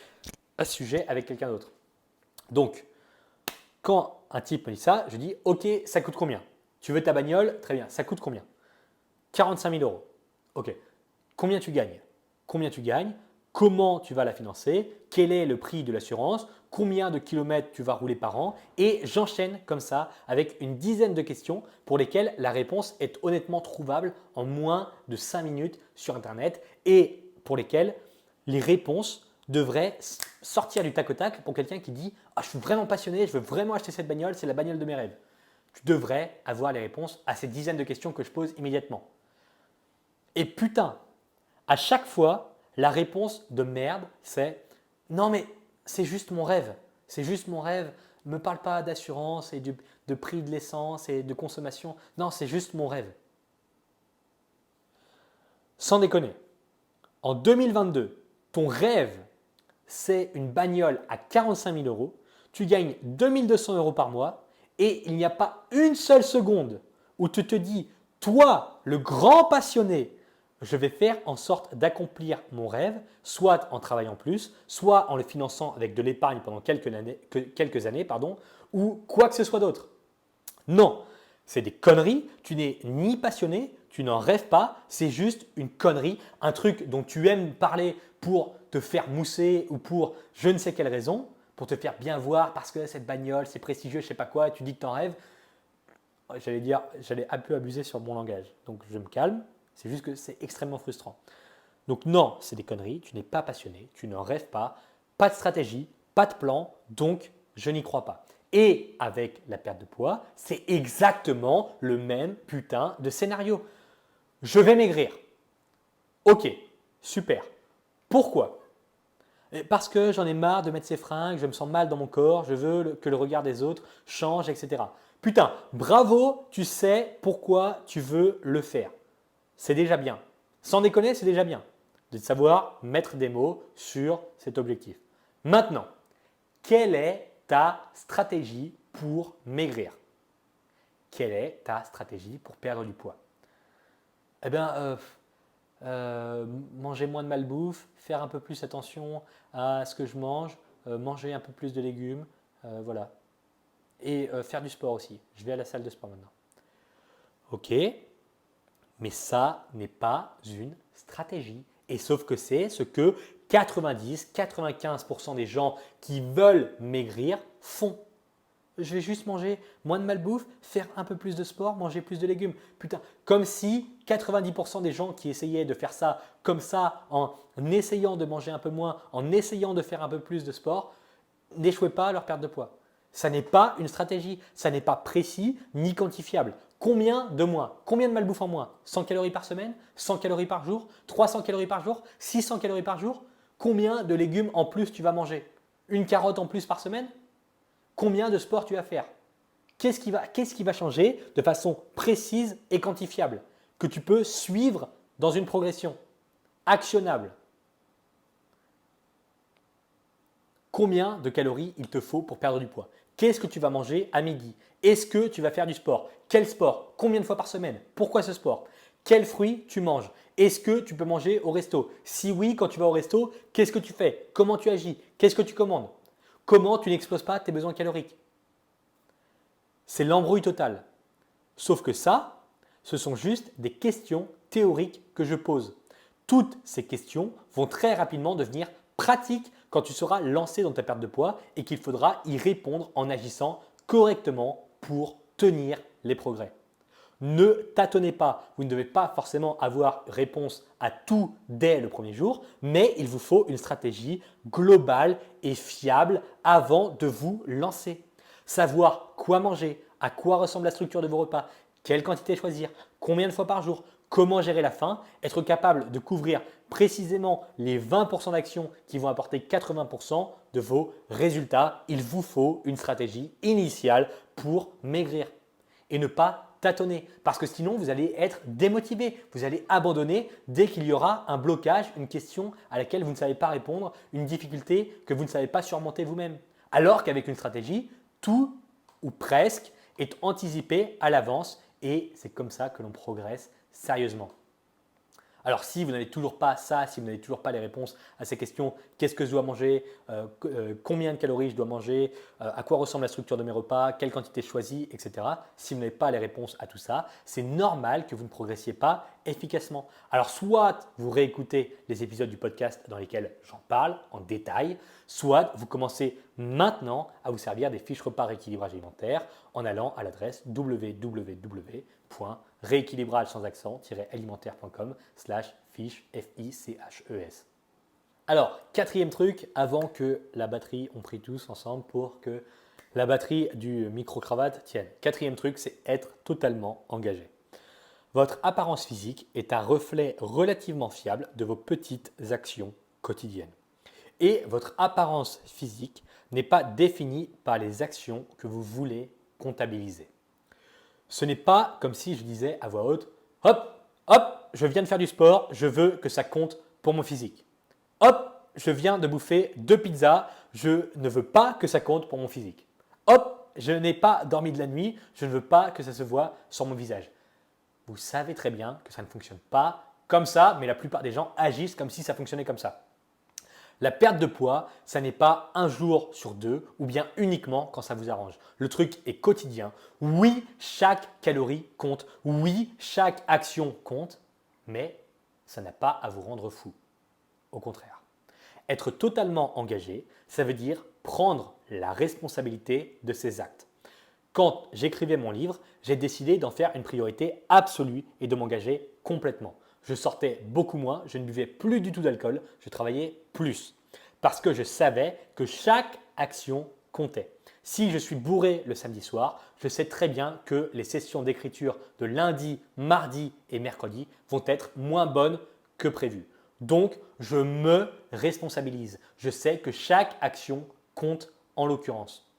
à ce sujet avec quelqu'un d'autre. Donc, quand un type me dit ça, je dis ok, ça coûte combien? Tu veux ta bagnole? Très bien, ça coûte combien? 45 000 euros. Ok, combien tu gagnes? Combien tu gagnes? Comment tu vas la financer? Quel est le prix de l'assurance? Combien de kilomètres tu vas rouler par an? Et j'enchaîne comme ça avec une dizaine de questions pour lesquelles la réponse est honnêtement trouvable en moins de 5 minutes sur Internet et pour lesquelles les réponses devrait sortir du tac au tac pour quelqu'un qui dit « Ah, je suis vraiment passionné, je veux vraiment acheter cette bagnole, c'est la bagnole de mes rêves ». Tu devrais avoir les réponses à ces dizaines de questions que je pose immédiatement. Et putain, à chaque fois, la réponse de merde, c'est « Non mais c'est juste mon rêve, c'est juste mon rêve, ne me parle pas d'assurance et de prix de l'essence et de consommation, non c'est juste mon rêve ». Sans déconner, en 2022, ton rêve, c'est une bagnole à 45 000 euros, tu gagnes 2 200 euros par mois et il n'y a pas une seule seconde où tu te dis, toi, le grand passionné, je vais faire en sorte d'accomplir mon rêve, soit en travaillant plus, soit en le finançant avec de l'épargne pendant quelques années, ou quoi que ce soit d'autre. Non, c'est des conneries, tu n'es ni passionné, tu n'en rêves pas, c'est juste une connerie, un truc dont tu aimes parler pour te faire mousser ou pour je ne sais quelle raison, pour te faire bien voir parce que cette bagnole, c'est prestigieux, je ne sais pas quoi, et tu dis que tu en rêves. J'allais un peu abuser sur mon langage, donc je me calme, c'est juste que c'est extrêmement frustrant. Donc non, c'est des conneries, tu n'es pas passionné, tu n'en rêves pas de stratégie, pas de plan, donc je n'y crois pas. Et avec la perte de poids, c'est exactement le même putain de scénario. Je vais maigrir. Ok, super. Pourquoi? Parce que j'en ai marre de mettre ces fringues, je me sens mal dans mon corps, je veux que le regard des autres change, etc. Putain, bravo, tu sais pourquoi tu veux le faire. C'est déjà bien. Sans déconner, c'est déjà bien de savoir mettre des mots sur cet objectif. Maintenant, quelle est ta stratégie pour maigrir? Quelle est ta stratégie pour perdre du poids? Eh bien, manger moins de malbouffe, faire un peu plus attention à ce que je mange, manger un peu plus de légumes, voilà. Et faire du sport aussi. Je vais à la salle de sport maintenant. Ok, mais ça n'est pas une stratégie. Et sauf que c'est ce que 90-95% des gens qui veulent maigrir font. Je vais juste manger moins de malbouffe, faire un peu plus de sport, manger plus de légumes. Putain, comme si 90% des gens qui essayaient de faire ça comme ça, en essayant de manger un peu moins, en essayant de faire un peu plus de sport, n'échouaient pas à leur perte de poids. Ça n'est pas une stratégie, ça n'est pas précis ni quantifiable. Combien de moins? Combien de malbouffe en moins? 100 calories par semaine? 100 calories par jour? 300 calories par jour? 600 calories par jour? Combien de légumes en plus tu vas manger? Une carotte en plus par semaine? Combien de sport tu vas faire? Qu'est-ce qui va changer de façon précise et quantifiable que tu peux suivre dans une progression actionnable? Combien de calories il te faut pour perdre du poids? Qu'est-ce que tu vas manger à midi? Est-ce que tu vas faire du sport? Quel sport? Combien de fois par semaine? Pourquoi ce sport? Quels fruits tu manges? Est-ce que tu peux manger au resto? Si oui, quand tu vas au resto, qu'est-ce que tu fais? Comment tu agis? Qu'est-ce que tu commandes? Comment tu n'exploses pas tes besoins caloriques? C'est l'embrouille totale. Sauf que ça, ce sont juste des questions théoriques que je pose. Toutes ces questions vont très rapidement devenir pratiques quand tu seras lancé dans ta perte de poids et qu'il faudra y répondre en agissant correctement pour tenir les progrès. Ne tâtonnez pas, vous ne devez pas forcément avoir réponse à tout dès le premier jour, mais il vous faut une stratégie globale et fiable avant de vous lancer. Savoir quoi manger, à quoi ressemble la structure de vos repas, quelle quantité choisir, combien de fois par jour, comment gérer la faim, être capable de couvrir précisément les 20% d'actions qui vont apporter 80% de vos résultats. Il vous faut une stratégie initiale pour maigrir et ne pas tâtonner parce que sinon vous allez être démotivé, vous allez abandonner dès qu'il y aura un blocage, une question à laquelle vous ne savez pas répondre, une difficulté que vous ne savez pas surmonter vous-même. Alors qu'avec une stratégie, tout ou presque est anticipé à l'avance et c'est comme ça que l'on progresse sérieusement. Alors si vous n'avez toujours pas ça, si vous n'avez toujours pas les réponses à ces questions, qu'est-ce que je dois manger, combien de calories je dois manger, à quoi ressemble la structure de mes repas, quelle quantité je choisis, etc. Si vous n'avez pas les réponses à tout ça, c'est normal que vous ne progressiez pas efficacement. Alors soit vous réécoutez les épisodes du podcast dans lesquels j'en parle en détail, soit vous commencez maintenant à vous servir des fiches repas rééquilibrage alimentaire en allant à l'adresse www.rééquilibrage sans accent-alimentaire.com/fiches. Alors, quatrième truc, avant que la batterie, on prie tous ensemble pour que la batterie du micro-cravate tienne. Quatrième truc, c'est être totalement engagé. Votre apparence physique est un reflet relativement fiable de vos petites actions quotidiennes. Et votre apparence physique n'est pas définie par les actions que vous voulez comptabiliser. Ce n'est pas comme si je disais à voix haute « Hop, hop, je viens de faire du sport, je veux que ça compte pour mon physique. Hop, je viens de bouffer 2 pizzas, je ne veux pas que ça compte pour mon physique. Hop, je n'ai pas dormi de la nuit, je ne veux pas que ça se voit sur mon visage. » Vous savez très bien que ça ne fonctionne pas comme ça, mais la plupart des gens agissent comme si ça fonctionnait comme ça. La perte de poids, ça n'est pas un jour sur deux ou bien uniquement quand ça vous arrange. Le truc est quotidien. Oui, chaque calorie compte. Oui, chaque action compte, mais ça n'a pas à vous rendre fou. Au contraire. Être totalement engagé, ça veut dire prendre la responsabilité de ses actes. Quand j'écrivais mon livre, j'ai décidé d'en faire une priorité absolue et de m'engager complètement. Je sortais beaucoup moins, je ne buvais plus du tout d'alcool, je travaillais plus. Parce que je savais que chaque action comptait. Si je suis bourré le samedi soir, je sais très bien que les sessions d'écriture de lundi, mardi et mercredi vont être moins bonnes que prévu. Donc, je me responsabilise. Je sais que chaque action compte en l'occurrence.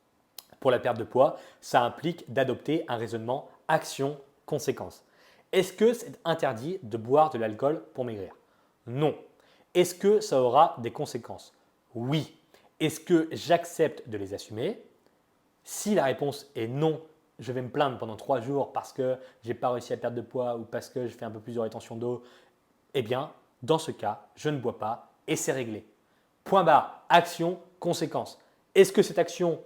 Pour la perte de poids, ça implique d'adopter un raisonnement action-conséquence. Est-ce que c'est interdit de boire de l'alcool pour maigrir? Non. Est-ce que ça aura des conséquences? Oui. Est-ce que j'accepte de les assumer? Si la réponse est non, je vais me plaindre pendant 3 jours parce que je n'ai pas réussi à perdre de poids ou parce que je fais un peu plus de rétention d'eau, eh bien, dans ce cas, je ne bois pas et c'est réglé. Point barre, action, conséquence. Est-ce que cette action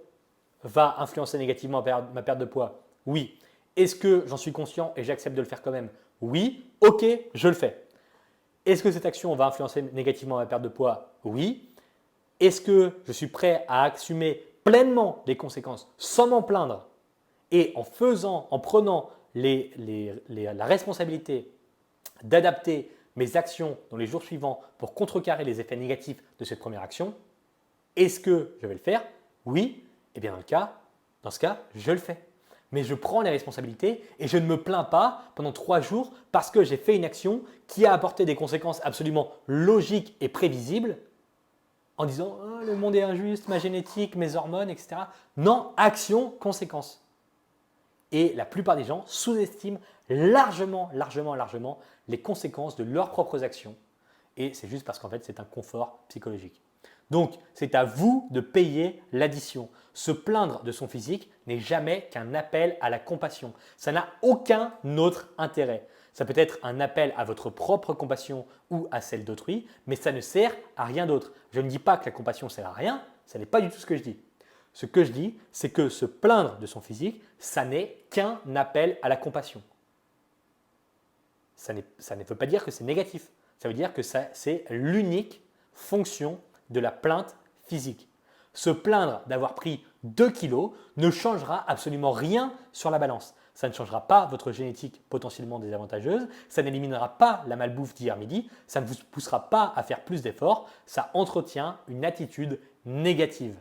va influencer négativement ma perte de poids? Oui. Est-ce que j'en suis conscient et j'accepte de le faire quand même? Oui. Ok, je le fais. Est-ce que cette action va influencer négativement ma perte de poids? Oui. Est-ce que je suis prêt à assumer pleinement les conséquences sans m'en plaindre et en prenant la responsabilité d'adapter mes actions dans les jours suivants pour contrecarrer les effets négatifs de cette première action? Est-ce que je vais le faire? Oui. Eh bien, dans ce cas, je le fais. Mais je prends les responsabilités et je ne me plains pas pendant 3 jours parce que j'ai fait une action qui a apporté des conséquences absolument logiques et prévisibles en disant oh, le monde est injuste, ma génétique, mes hormones, etc. Non, action, conséquence. Et la plupart des gens sous-estiment largement les conséquences de leurs propres actions. Et c'est juste parce qu'en fait, c'est un confort psychologique. Donc, c'est à vous de payer l'addition. Se plaindre de son physique n'est jamais qu'un appel à la compassion. Ça n'a aucun autre intérêt. Ça peut être un appel à votre propre compassion ou à celle d'autrui, mais ça ne sert à rien d'autre. Je ne dis pas que la compassion sert à rien, ce n'est pas du tout ce que je dis. Ce que je dis, c'est que se plaindre de son physique, ça n'est qu'un appel à la compassion. Ça ne veut pas dire que c'est négatif. Ça veut dire que c'est l'unique fonction de la plainte physique. Se plaindre d'avoir pris 2 kilos ne changera absolument rien sur la balance. Ça ne changera pas votre génétique potentiellement désavantageuse, ça n'éliminera pas la malbouffe d'hier midi, ça ne vous poussera pas à faire plus d'efforts, ça entretient une attitude négative.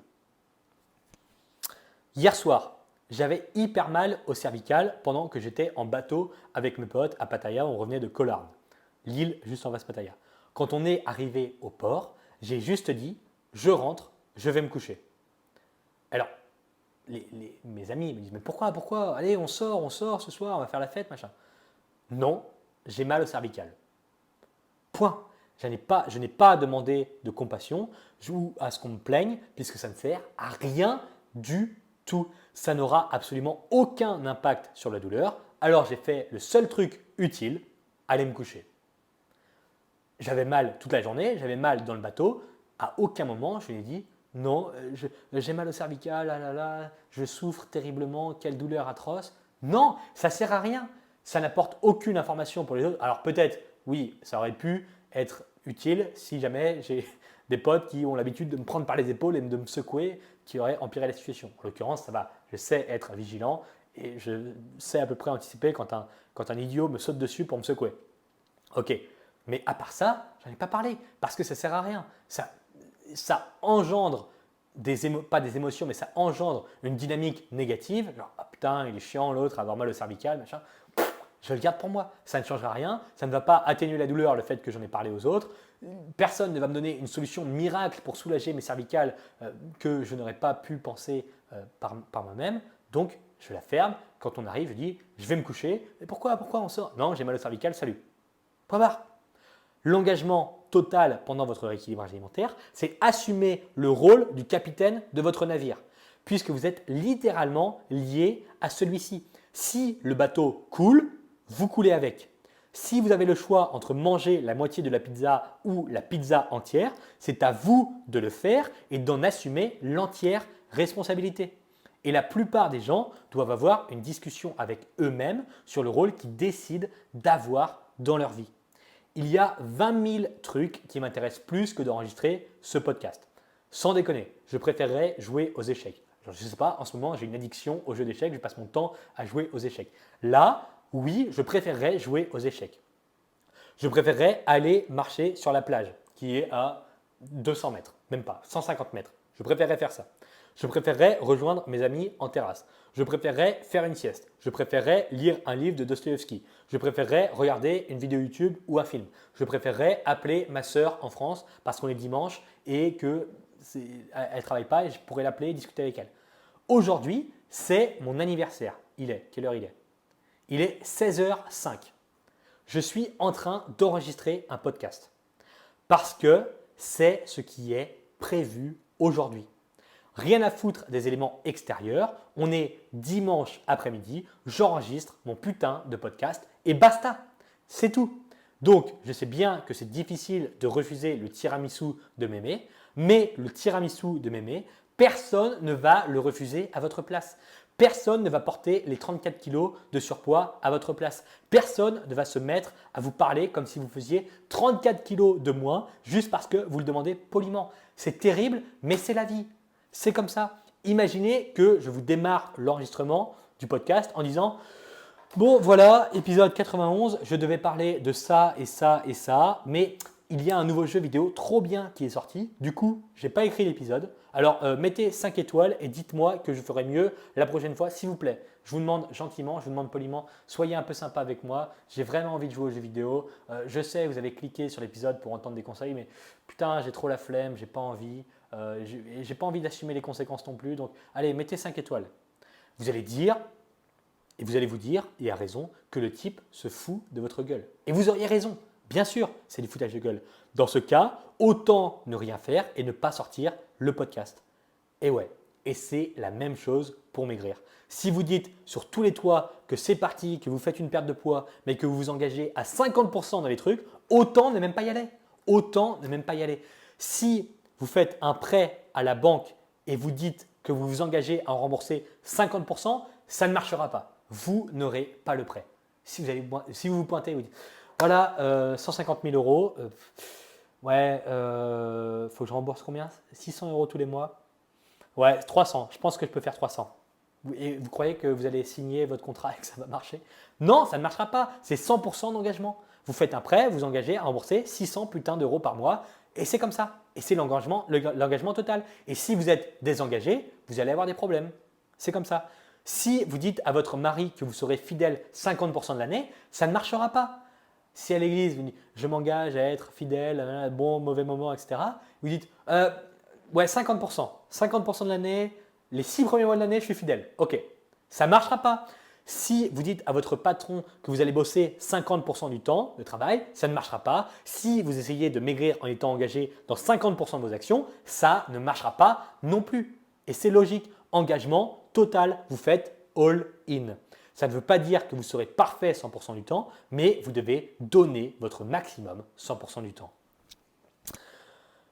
Hier soir, j'avais hyper mal au cervical pendant que j'étais en bateau avec mes potes à Pattaya, on revenait de Koh Larn, l'île juste en face de Pattaya. Quand on est arrivé au port, j'ai juste dit, je rentre, je vais me coucher. Alors, mes amis me disent, mais pourquoi? Allez, on sort ce soir, on va faire la fête, machin. Non, j'ai mal au cervical. Point. Je n'ai pas demandé de compassion ou à ce qu'on me plaigne, puisque ça ne sert à rien du tout. Ça n'aura absolument aucun impact sur la douleur. Alors j'ai fait le seul truc utile, aller me coucher. J'avais mal toute la journée, j'avais mal dans le bateau. À aucun moment, je lui ai dit non, j'ai mal au cervical, ah là là, je souffre terriblement, quelle douleur atroce. Non, ça ne sert à rien. Ça n'apporte aucune information pour les autres. Alors peut-être, oui, ça aurait pu être utile si jamais j'ai des potes qui ont l'habitude de me prendre par les épaules et de me secouer, qui auraient empiré la situation. En l'occurrence, ça va. Je sais être vigilant et je sais à peu près anticiper quand un idiot me saute dessus pour me secouer. Ok, mais à part ça, j'en ai pas parlé parce que ça ne sert à rien. Ça engendre pas des émotions, mais ça engendre une dynamique négative. Genre, ah putain, il est chiant l'autre, avoir mal au cervical, machin. Je le garde pour moi. Ça ne changera rien. Ça ne va pas atténuer la douleur, le fait que j'en ai parlé aux autres. Personne ne va me donner une solution miracle pour soulager mes cervicales que je n'aurais pas pu penser par moi-même. Donc, je la ferme. Quand on arrive, je dis, je vais me coucher. Mais pourquoi on sort? Non, j'ai mal au cervical, salut. Point barre. L'engagement total pendant votre rééquilibrage alimentaire, c'est assumer le rôle du capitaine de votre navire, puisque vous êtes littéralement lié à celui-ci. Si le bateau coule, vous coulez avec. Si vous avez le choix entre manger la moitié de la pizza ou la pizza entière, c'est à vous de le faire et d'en assumer l'entière responsabilité. Et la plupart des gens doivent avoir une discussion avec eux-mêmes sur le rôle qu'ils décident d'avoir dans leur vie. Il y a 20 000 trucs qui m'intéressent plus que d'enregistrer ce podcast. Sans déconner, je préférerais jouer aux échecs. Je ne sais pas, en ce moment, j'ai une addiction aux jeux d'échecs, je passe mon temps à jouer aux échecs. Là, oui, je préférerais jouer aux échecs. Je préférerais aller marcher sur la plage, qui est à 200 mètres, même pas, 150 mètres. Je préférerais faire ça. Je préférerais rejoindre mes amis en terrasse. Je préférerais faire une sieste. Je préférerais lire un livre de Dostoïevski. Je préférerais regarder une vidéo YouTube ou un film. Je préférerais appeler ma sœur en France parce qu'on est dimanche et qu'elle ne travaille pas et je pourrais l'appeler et discuter avec elle. Aujourd'hui, c'est mon anniversaire. Quelle heure il est? Il est 16h05. Je suis en train d'enregistrer un podcast parce que c'est ce qui est prévu aujourd'hui. Rien à foutre des éléments extérieurs, on est dimanche après-midi, j'enregistre mon putain de podcast et basta, c'est tout. Donc, je sais bien que c'est difficile de refuser le tiramisu de Mémé, mais le tiramisu de Mémé, personne ne va le refuser à votre place. Personne ne va porter les 34 kilos de surpoids à votre place. Personne ne va se mettre à vous parler comme si vous faisiez 34 kilos de moins juste parce que vous le demandez poliment. C'est terrible, mais c'est la vie. C'est comme ça. Imaginez que je vous démarre l'enregistrement du podcast en disant « Bon voilà, épisode 91, je devais parler de ça et ça et ça, mais il y a un nouveau jeu vidéo trop bien qui est sorti. Du coup, je n'ai pas écrit l'épisode. Alors, mettez 5 étoiles et dites-moi que je ferai mieux la prochaine fois, s'il vous plaît. Je vous demande gentiment, je vous demande poliment, soyez un peu sympa avec moi. J'ai vraiment envie de jouer aux jeux vidéo. Je sais, vous avez cliqué sur l'épisode pour entendre des conseils, mais putain, j'ai trop la flemme, j'ai pas envie. J'ai pas envie d'assumer les conséquences non plus. Donc, allez, mettez 5 étoiles. Vous allez dire, et vous allez vous dire, et à raison, que le type se fout de votre gueule. Et vous auriez raison. Bien sûr, c'est du foutage de gueule. Dans ce cas, autant ne rien faire et ne pas sortir le podcast. Et ouais, et c'est la même chose pour maigrir. Si vous dites sur tous les toits que c'est parti, que vous faites une perte de poids, mais que vous vous engagez à 50% dans les trucs, autant ne même pas y aller. Autant ne même pas y aller. Si vous faites un prêt à la banque et vous dites que vous vous engagez à en rembourser 50%, ça ne marchera pas. Vous n'aurez pas le prêt. Si vous vous pointez et vous dites voilà, 150 000 euros, ouais, faut que je rembourse combien? 600 euros tous les mois? Ouais, 300, je pense que je peux faire 300. Et vous croyez que vous allez signer votre contrat et que ça va marcher? Non, ça ne marchera pas, c'est 100% d'engagement. Vous faites un prêt, vous engagez à rembourser 600 putains d'euros par mois et c'est comme ça. Et c'est l'engagement total. Et si vous êtes désengagé, vous allez avoir des problèmes. C'est comme ça. Si vous dites à votre mari que vous serez fidèle 50% de l'année, ça ne marchera pas. Si à l'église, vous dites je m'engage à être fidèle, bon, mauvais moment, etc., vous dites ouais, 50%. 50% de l'année, les 6 premiers mois de l'année, je suis fidèle. Ok, ça ne marchera pas. Si vous dites à votre patron que vous allez bosser 50% du temps de travail, ça ne marchera pas. Si vous essayez de maigrir en étant engagé dans 50% de vos actions, ça ne marchera pas non plus. Et c'est logique. Engagement total, vous faites all in. Ça ne veut pas dire que vous serez parfait 100% du temps, mais vous devez donner votre maximum 100% du temps.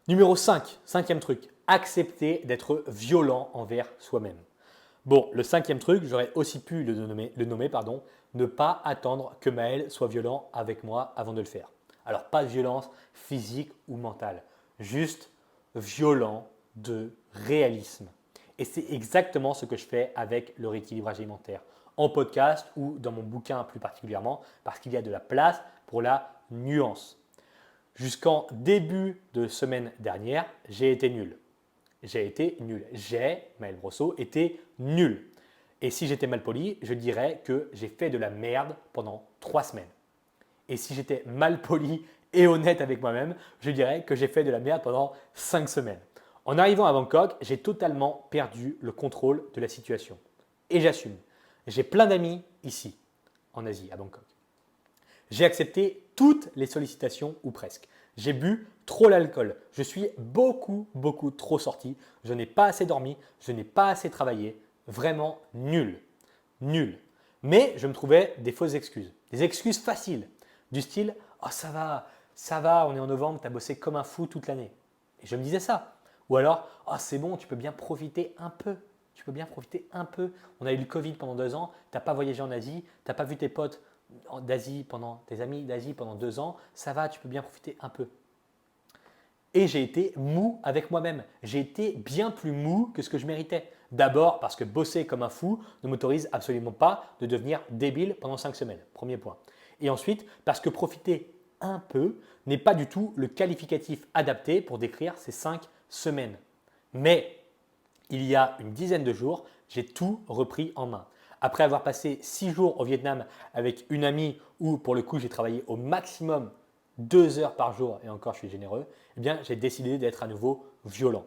Numéro 5, cinquième truc, accepter d'être violent envers soi-même. Bon, le cinquième truc, j'aurais aussi pu le nommer, ne pas attendre que Maël soit violent avec moi avant de le faire. Alors, pas de violence physique ou mentale, juste violent de réalisme. Et c'est exactement ce que je fais avec le rééquilibrage alimentaire, en podcast ou dans mon bouquin plus particulièrement, parce qu'il y a de la place pour la nuance. Jusqu'en début de semaine dernière, j'ai été nul. Maël Brosseau, été nul. Et si j'étais mal poli, je dirais que j'ai fait de la merde pendant 3 semaines. Et si j'étais mal poli et honnête avec moi-même, je dirais que j'ai fait de la merde pendant 5 semaines. En arrivant à Bangkok, j'ai totalement perdu le contrôle de la situation. Et j'assume. J'ai plein d'amis ici, en Asie, à Bangkok. J'ai accepté toutes les sollicitations ou presque. J'ai bu trop l'alcool. Je suis beaucoup trop sorti. Je n'ai pas assez dormi. Je n'ai pas assez travaillé. Vraiment nul. Nul. Mais je me trouvais des fausses excuses. Des excuses faciles. Du style « Oh ça va, on est en novembre, tu as bossé comme un fou toute l'année. » Et je me disais ça. Ou alors « Oh c'est bon, tu peux bien profiter un peu. Tu peux bien profiter un peu. On a eu le Covid pendant 2 ans, tu n'as pas voyagé en Asie, tu n'as pas vu tes potes d'Asie tes amis d'Asie pendant 2 ans, ça va, tu peux bien profiter un peu. » Et j'ai été mou avec moi-même. J'ai été bien plus mou que ce que je méritais. D'abord parce que bosser comme un fou ne m'autorise absolument pas de devenir débile pendant 5 semaines. Premier point. Et ensuite parce que profiter un peu n'est pas du tout le qualificatif adapté pour décrire ces 5 semaines. Mais il y a une dizaine de jours, j'ai tout repris en main. Après avoir passé 6 jours au Vietnam avec une amie où pour le coup j'ai travaillé au maximum 2 heures par jour, et encore je suis généreux, eh bien j'ai décidé d'être à nouveau violent.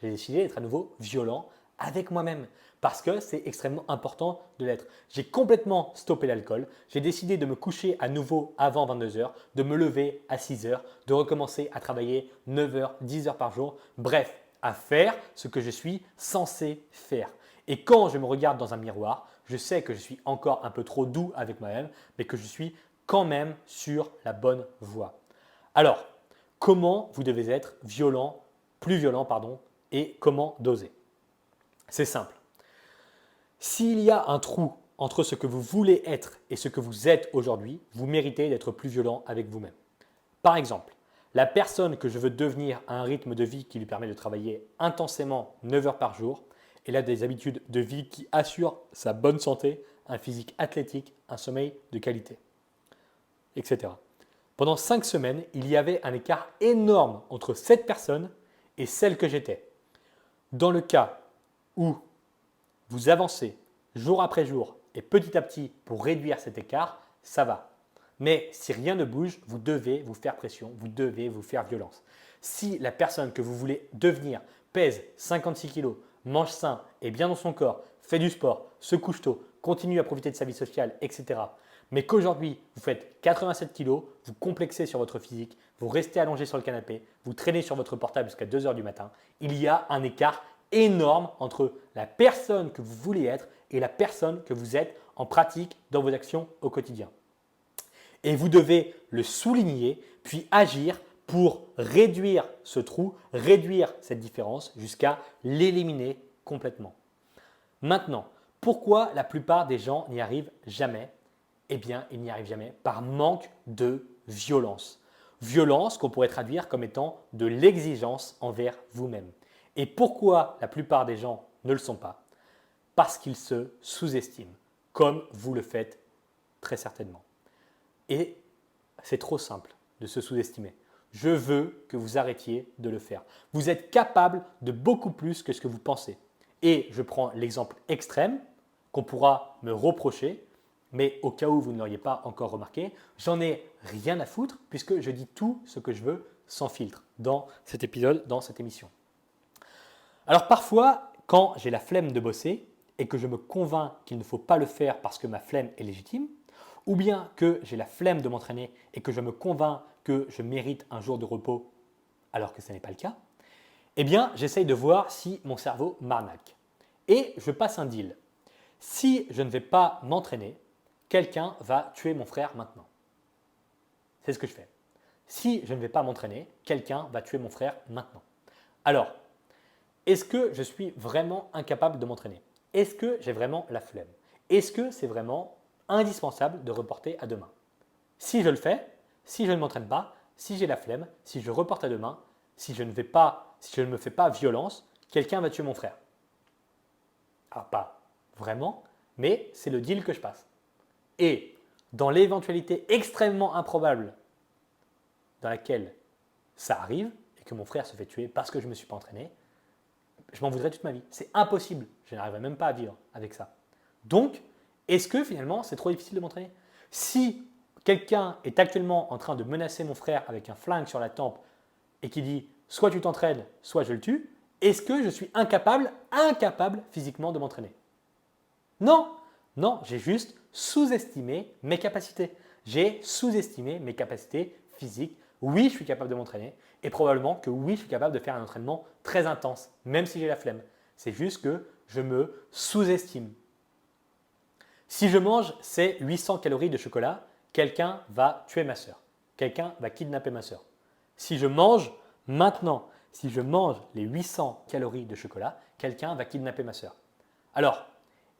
J'ai décidé d'être à nouveau violent avec moi-même parce que c'est extrêmement important de l'être. J'ai complètement stoppé l'alcool, j'ai décidé de me coucher à nouveau avant 22 heures, de me lever à 6 heures, de recommencer à travailler 9 heures, 10 heures par jour, bref, à faire ce que je suis censé faire. Et quand je me regarde dans un miroir, je sais que je suis encore un peu trop doux avec moi-même, mais que je suis quand même sur la bonne voie. Alors, comment vous devez être plus violent, et comment doser? C'est simple. S'il y a un trou entre ce que vous voulez être et ce que vous êtes aujourd'hui, vous méritez d'être plus violent avec vous-même. Par exemple, la personne que je veux devenir a un rythme de vie qui lui permet de travailler intensément 9 heures par jour. Elle a des habitudes de vie qui assurent sa bonne santé, un physique athlétique, un sommeil de qualité, etc. Pendant 5 semaines, il y avait un écart énorme entre cette personne et celle que j'étais. Dans le cas où vous avancez jour après jour et petit à petit pour réduire cet écart, ça va. Mais si rien ne bouge, vous devez vous faire pression, vous devez vous faire violence. Si la personne que vous voulez devenir pèse 56 kg, mange sain, est bien dans son corps, fait du sport, se couche tôt, continue à profiter de sa vie sociale, etc., mais qu'aujourd'hui vous faites 87 kg, vous complexez sur votre physique, vous restez allongé sur le canapé, vous traînez sur votre portable jusqu'à 2 heures du matin, il y a un écart énorme entre la personne que vous voulez être et la personne que vous êtes en pratique dans vos actions au quotidien. Et vous devez le souligner, puis agir pour réduire ce trou, réduire cette différence jusqu'à l'éliminer complètement. Maintenant, pourquoi la plupart des gens n'y arrivent jamais? Eh bien, ils n'y arrivent jamais par manque de violence. Violence qu'on pourrait traduire comme étant de l'exigence envers vous-même. Et pourquoi la plupart des gens ne le sont pas? Parce qu'ils se sous-estiment, comme vous le faites très certainement. Et c'est trop simple de se sous-estimer. Je veux que vous arrêtiez de le faire. Vous êtes capable de beaucoup plus que ce que vous pensez. Et je prends l'exemple extrême qu'on pourra me reprocher, mais au cas où vous ne l'auriez pas encore remarqué, j'en ai rien à foutre puisque je dis tout ce que je veux sans filtre dans cet épisode, dans cette émission. Alors parfois, quand j'ai la flemme de bosser et que je me convainc qu'il ne faut pas le faire parce que ma flemme est légitime, ou bien que j'ai la flemme de m'entraîner et que je me convainc que je mérite un jour de repos alors que ce n'est pas le cas, eh bien j'essaye de voir si mon cerveau m'arnaque. Et je passe un deal. Si je ne vais pas m'entraîner, quelqu'un va tuer mon frère maintenant. C'est ce que je fais. Si je ne vais pas m'entraîner, quelqu'un va tuer mon frère maintenant. Alors, est-ce que je suis vraiment incapable de m'entraîner? Est-ce que j'ai vraiment la flemme? Est-ce que c'est vraiment indispensable de reporter à demain? Si je le fais, si je ne m'entraîne pas, si j'ai la flemme, si je reporte à demain, si je ne me fais pas violence, quelqu'un va tuer mon frère. Alors pas vraiment, mais c'est le deal que je passe. Et dans l'éventualité extrêmement improbable dans laquelle ça arrive et que mon frère se fait tuer parce que je ne me suis pas entraîné, je m'en voudrais toute ma vie. C'est impossible. Je n'arriverai même pas à vivre avec ça. Donc, est-ce que finalement c'est trop difficile de m'entraîner? Si quelqu'un est actuellement en train de menacer mon frère avec un flingue sur la tempe et qui dit soit tu t'entraînes, soit je le tue, est-ce que je suis incapable physiquement de m'entraîner? Non, non, j'ai juste sous-estimé mes capacités. J'ai sous-estimé mes capacités physiques. Oui, je suis capable de m'entraîner et probablement que oui, je suis capable de faire un entraînement très intense, même si j'ai la flemme. C'est juste que je me sous-estime. Si je mange ces 800 calories de chocolat, quelqu'un va tuer ma sœur. Quelqu'un va kidnapper ma sœur. Si je mange maintenant, si je mange les 800 calories de chocolat, quelqu'un va kidnapper ma sœur. Alors,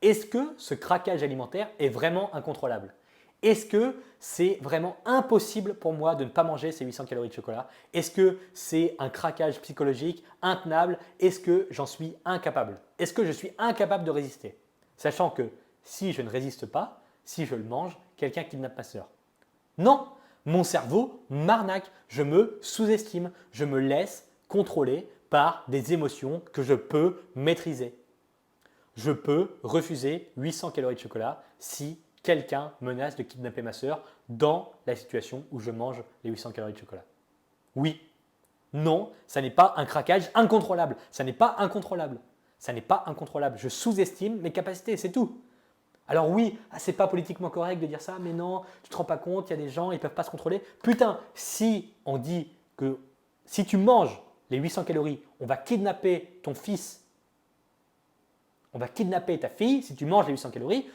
est-ce que ce craquage alimentaire est vraiment incontrôlable? Est-ce que c'est vraiment impossible pour moi de ne pas manger ces 800 calories de chocolat? Est-ce que c'est un craquage psychologique intenable? Est-ce que j'en suis incapable? Est-ce que je suis incapable de résister? Sachant que si je ne résiste pas, si je le mange, quelqu'un kidnappe ma sœur. Non, mon cerveau m'arnaque, je me sous-estime, je me laisse contrôler par des émotions que je peux maîtriser. Je peux refuser 800 calories de chocolat si quelqu'un menace de kidnapper ma sœur dans la situation où je mange les 800 calories de chocolat. Oui, non, ça n'est pas un craquage incontrôlable. Ça n'est pas incontrôlable. Ça n'est pas incontrôlable. Je sous-estime mes capacités, c'est tout. Alors oui, ce n'est pas politiquement correct de dire ça, mais non, tu ne te rends pas compte, il y a des gens, ils ne peuvent pas se contrôler. Putain, si on dit que si tu manges les 800 calories, on va kidnapper ton fils, on va kidnapper ta fille, si tu manges les 800 calories,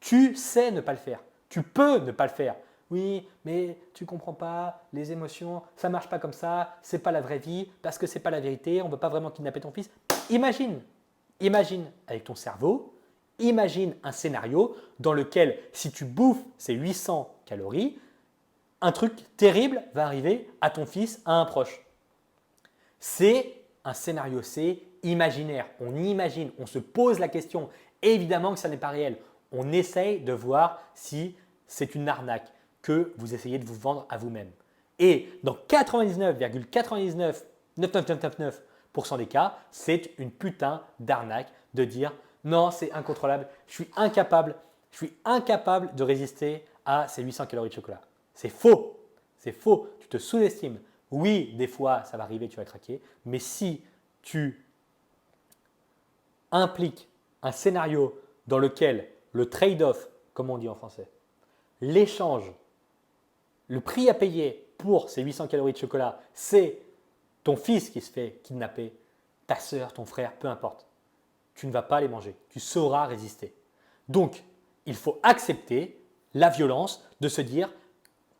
tu sais ne pas le faire. Tu peux ne pas le faire. Oui, mais tu ne comprends pas, les émotions, ça ne marche pas comme ça, ce n'est pas la vraie vie, parce que ce n'est pas la vérité, on ne veut pas vraiment kidnapper ton fils. Imagine avec ton cerveau, imagine un scénario dans lequel si tu bouffes ces 800 calories, un truc terrible va arriver à ton fils, à un proche. C'est un scénario, c'est imaginaire. On imagine, on se pose la question. Évidemment que ça n'est pas réel. On essaye de voir si c'est une arnaque que vous essayez de vous vendre à vous-même. Et dans 99,999999% des cas, c'est une putain d'arnaque de dire non, c'est incontrôlable, je suis incapable de résister à ces 800 calories de chocolat. C'est faux, tu te sous-estimes. Oui, des fois, ça va arriver, tu vas craquer, mais si tu impliques un scénario dans lequel le trade-off, comme on dit en français, l'échange, le prix à payer pour ces 800 calories de chocolat, c'est ton fils qui se fait kidnapper, ta sœur, ton frère, peu importe. Tu ne vas pas les manger, tu sauras résister. Donc, il faut accepter la violence de se dire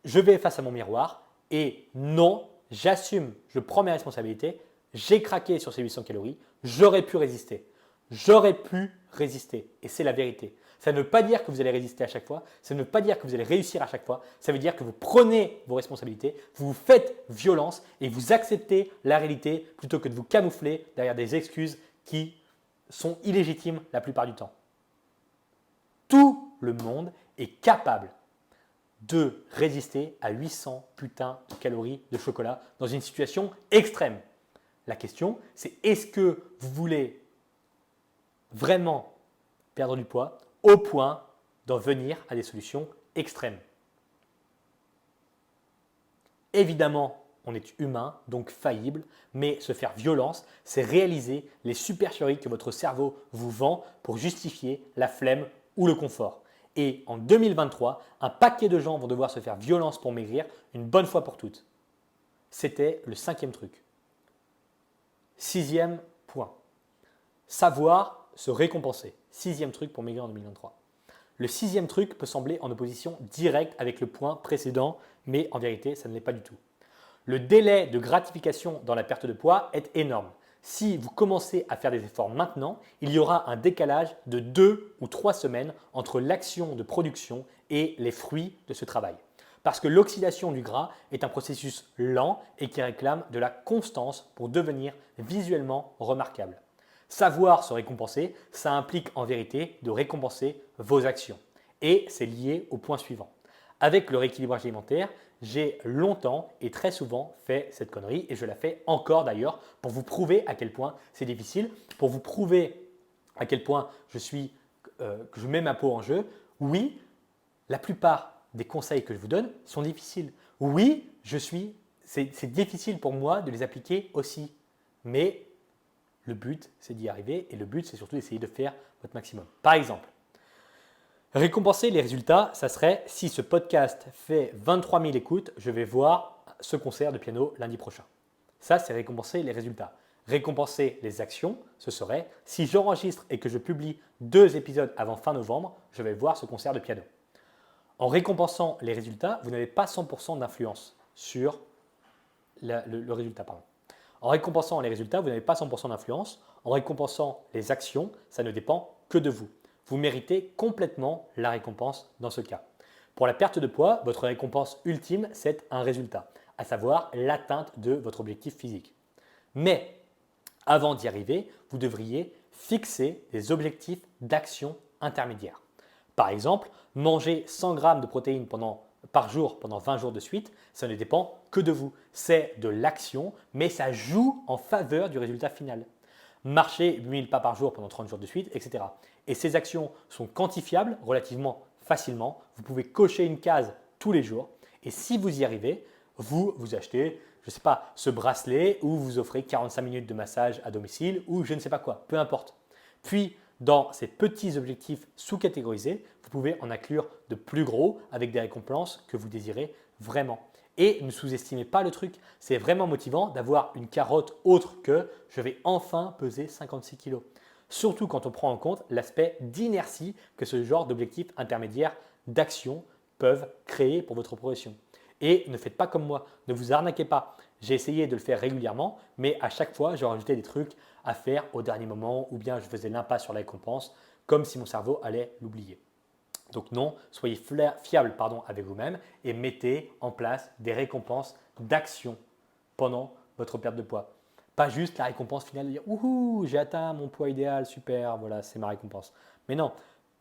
je vais face à mon miroir et non, j'assume, je prends mes responsabilités, j'ai craqué sur ces 800 calories, j'aurais pu résister. J'aurais pu résister et c'est la vérité. Ça ne veut pas dire que vous allez résister à chaque fois, ça ne veut pas dire que vous allez réussir à chaque fois, ça veut dire que vous prenez vos responsabilités, vous vous faites violence et vous acceptez la réalité plutôt que de vous camoufler derrière des excuses qui sont illégitimes la plupart du temps. Tout le monde est capable de résister à 800 putains de calories de chocolat dans une situation extrême. La question, c'est est-ce que vous voulez vraiment perdre du poids au point d'en venir à des solutions extrêmes? Évidemment, on est humain, donc faillible, mais se faire violence, c'est réaliser les supercheries que votre cerveau vous vend pour justifier la flemme ou le confort. Et en 2023, un paquet de gens vont devoir se faire violence pour maigrir une bonne fois pour toutes. C'était le 5e truc. 6e point. Savoir se récompenser. 6e truc pour maigrir en 2023. Le 6e truc peut sembler en opposition directe avec le point précédent, mais en vérité, ça ne l'est pas du tout. Le délai de gratification dans la perte de poids est énorme. Si vous commencez à faire des efforts maintenant, il y aura un décalage de 2 ou 3 semaines entre l'action de production et les fruits de ce travail. Parce que l'oxydation du gras est un processus lent et qui réclame de la constance pour devenir visuellement remarquable. Savoir se récompenser, ça implique en vérité de récompenser vos actions. Et c'est lié au point suivant. Avec le rééquilibrage alimentaire, j'ai longtemps et très souvent fait cette connerie et je la fais encore d'ailleurs pour vous prouver à quel point c'est difficile, pour vous prouver à quel point que je mets ma peau en jeu. Oui, la plupart des conseils que je vous donne sont difficiles. Oui, c'est difficile pour moi de les appliquer aussi. Mais le but, c'est d'y arriver et le but, c'est surtout d'essayer de faire votre maximum. Par exemple, récompenser les résultats, ça serait si ce podcast fait 23 000 écoutes, je vais voir ce concert de piano lundi prochain. Ça, c'est récompenser les résultats. Récompenser les actions, ce serait si j'enregistre et que je publie 2 épisodes avant fin novembre, je vais voir ce concert de piano. En récompensant les résultats, vous n'avez pas 100% d'influence sur le résultat. Pardon. En récompensant les résultats, vous n'avez pas 100% d'influence. En récompensant les actions, ça ne dépend que de vous. Vous méritez complètement la récompense dans ce cas. Pour la perte de poids, votre récompense ultime, c'est un résultat, à savoir l'atteinte de votre objectif physique. Mais avant d'y arriver, vous devriez fixer des objectifs d'action intermédiaires. Par exemple, manger 100 grammes de protéines par jour pendant 20 jours de suite, ça ne dépend que de vous. C'est de l'action, mais ça joue en faveur du résultat final. Marcher 8000 pas par jour pendant 30 jours de suite, etc. Et ces actions sont quantifiables relativement facilement. Vous pouvez cocher une case tous les jours. Et si vous y arrivez, vous achetez, je ne sais pas, ce bracelet ou vous offrez 45 minutes de massage à domicile ou je ne sais pas quoi, peu importe. Puis, dans ces petits objectifs sous-catégorisés, vous pouvez en inclure de plus gros avec des récompenses que vous désirez vraiment. Et ne sous-estimez pas le truc. C'est vraiment motivant d'avoir une carotte autre que je vais enfin peser 56 kilos. Surtout quand on prend en compte l'aspect d'inertie que ce genre d'objectifs intermédiaires d'action peuvent créer pour votre progression. Et ne faites pas comme moi, ne vous arnaquez pas. J'ai essayé de le faire régulièrement, mais à chaque fois, je rajoutais des trucs à faire au dernier moment ou bien je faisais l'impasse sur la récompense comme si mon cerveau allait l'oublier. Donc non, soyez fiable avec vous-même et mettez en place des récompenses d'action pendant votre perte de poids. Pas juste la récompense finale de dire « Ouhou, j'ai atteint mon poids idéal, super, voilà, c'est ma récompense ». Mais non,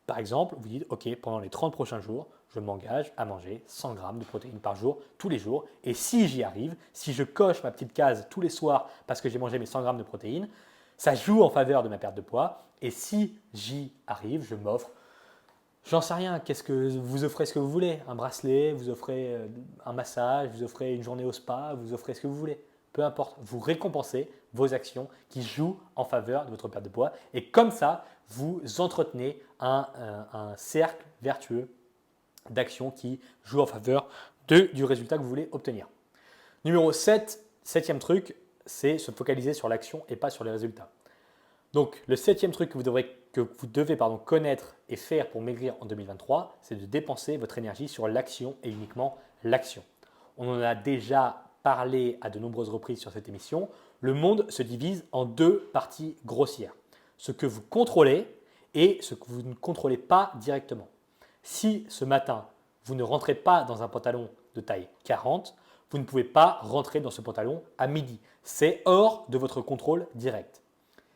par exemple, vous dites « Ok, pendant les 30 prochains jours, je m'engage à manger 100 grammes de protéines par jour, tous les jours. Et si j'y arrive, si je coche ma petite case tous les soirs parce que j'ai mangé mes 100 grammes de protéines, ça joue en faveur de ma perte de poids. Et si j'y arrive, je m'offre, j'en sais rien, vous offrez ce que vous voulez, un bracelet, vous offrez un massage, vous offrez une journée au spa, vous offrez ce que vous voulez. Peu importe, vous récompensez vos actions qui jouent en faveur de votre perte de poids. Et comme ça, vous entretenez un cercle vertueux d'actions qui jouent en faveur du résultat que vous voulez obtenir. Numéro 7, septième truc, c'est se focaliser sur l'action et pas sur les résultats. Donc, le septième truc que vous devez connaître et faire pour maigrir en 2023, c'est de dépenser votre énergie sur l'action et uniquement l'action. On en a déjà parlé à de nombreuses reprises sur cette émission. Le monde se divise en deux parties grossières. Ce que vous contrôlez et ce que vous ne contrôlez pas directement. Si ce matin, vous ne rentrez pas dans un pantalon de taille 40, vous ne pouvez pas rentrer dans ce pantalon à midi. C'est hors de votre contrôle direct.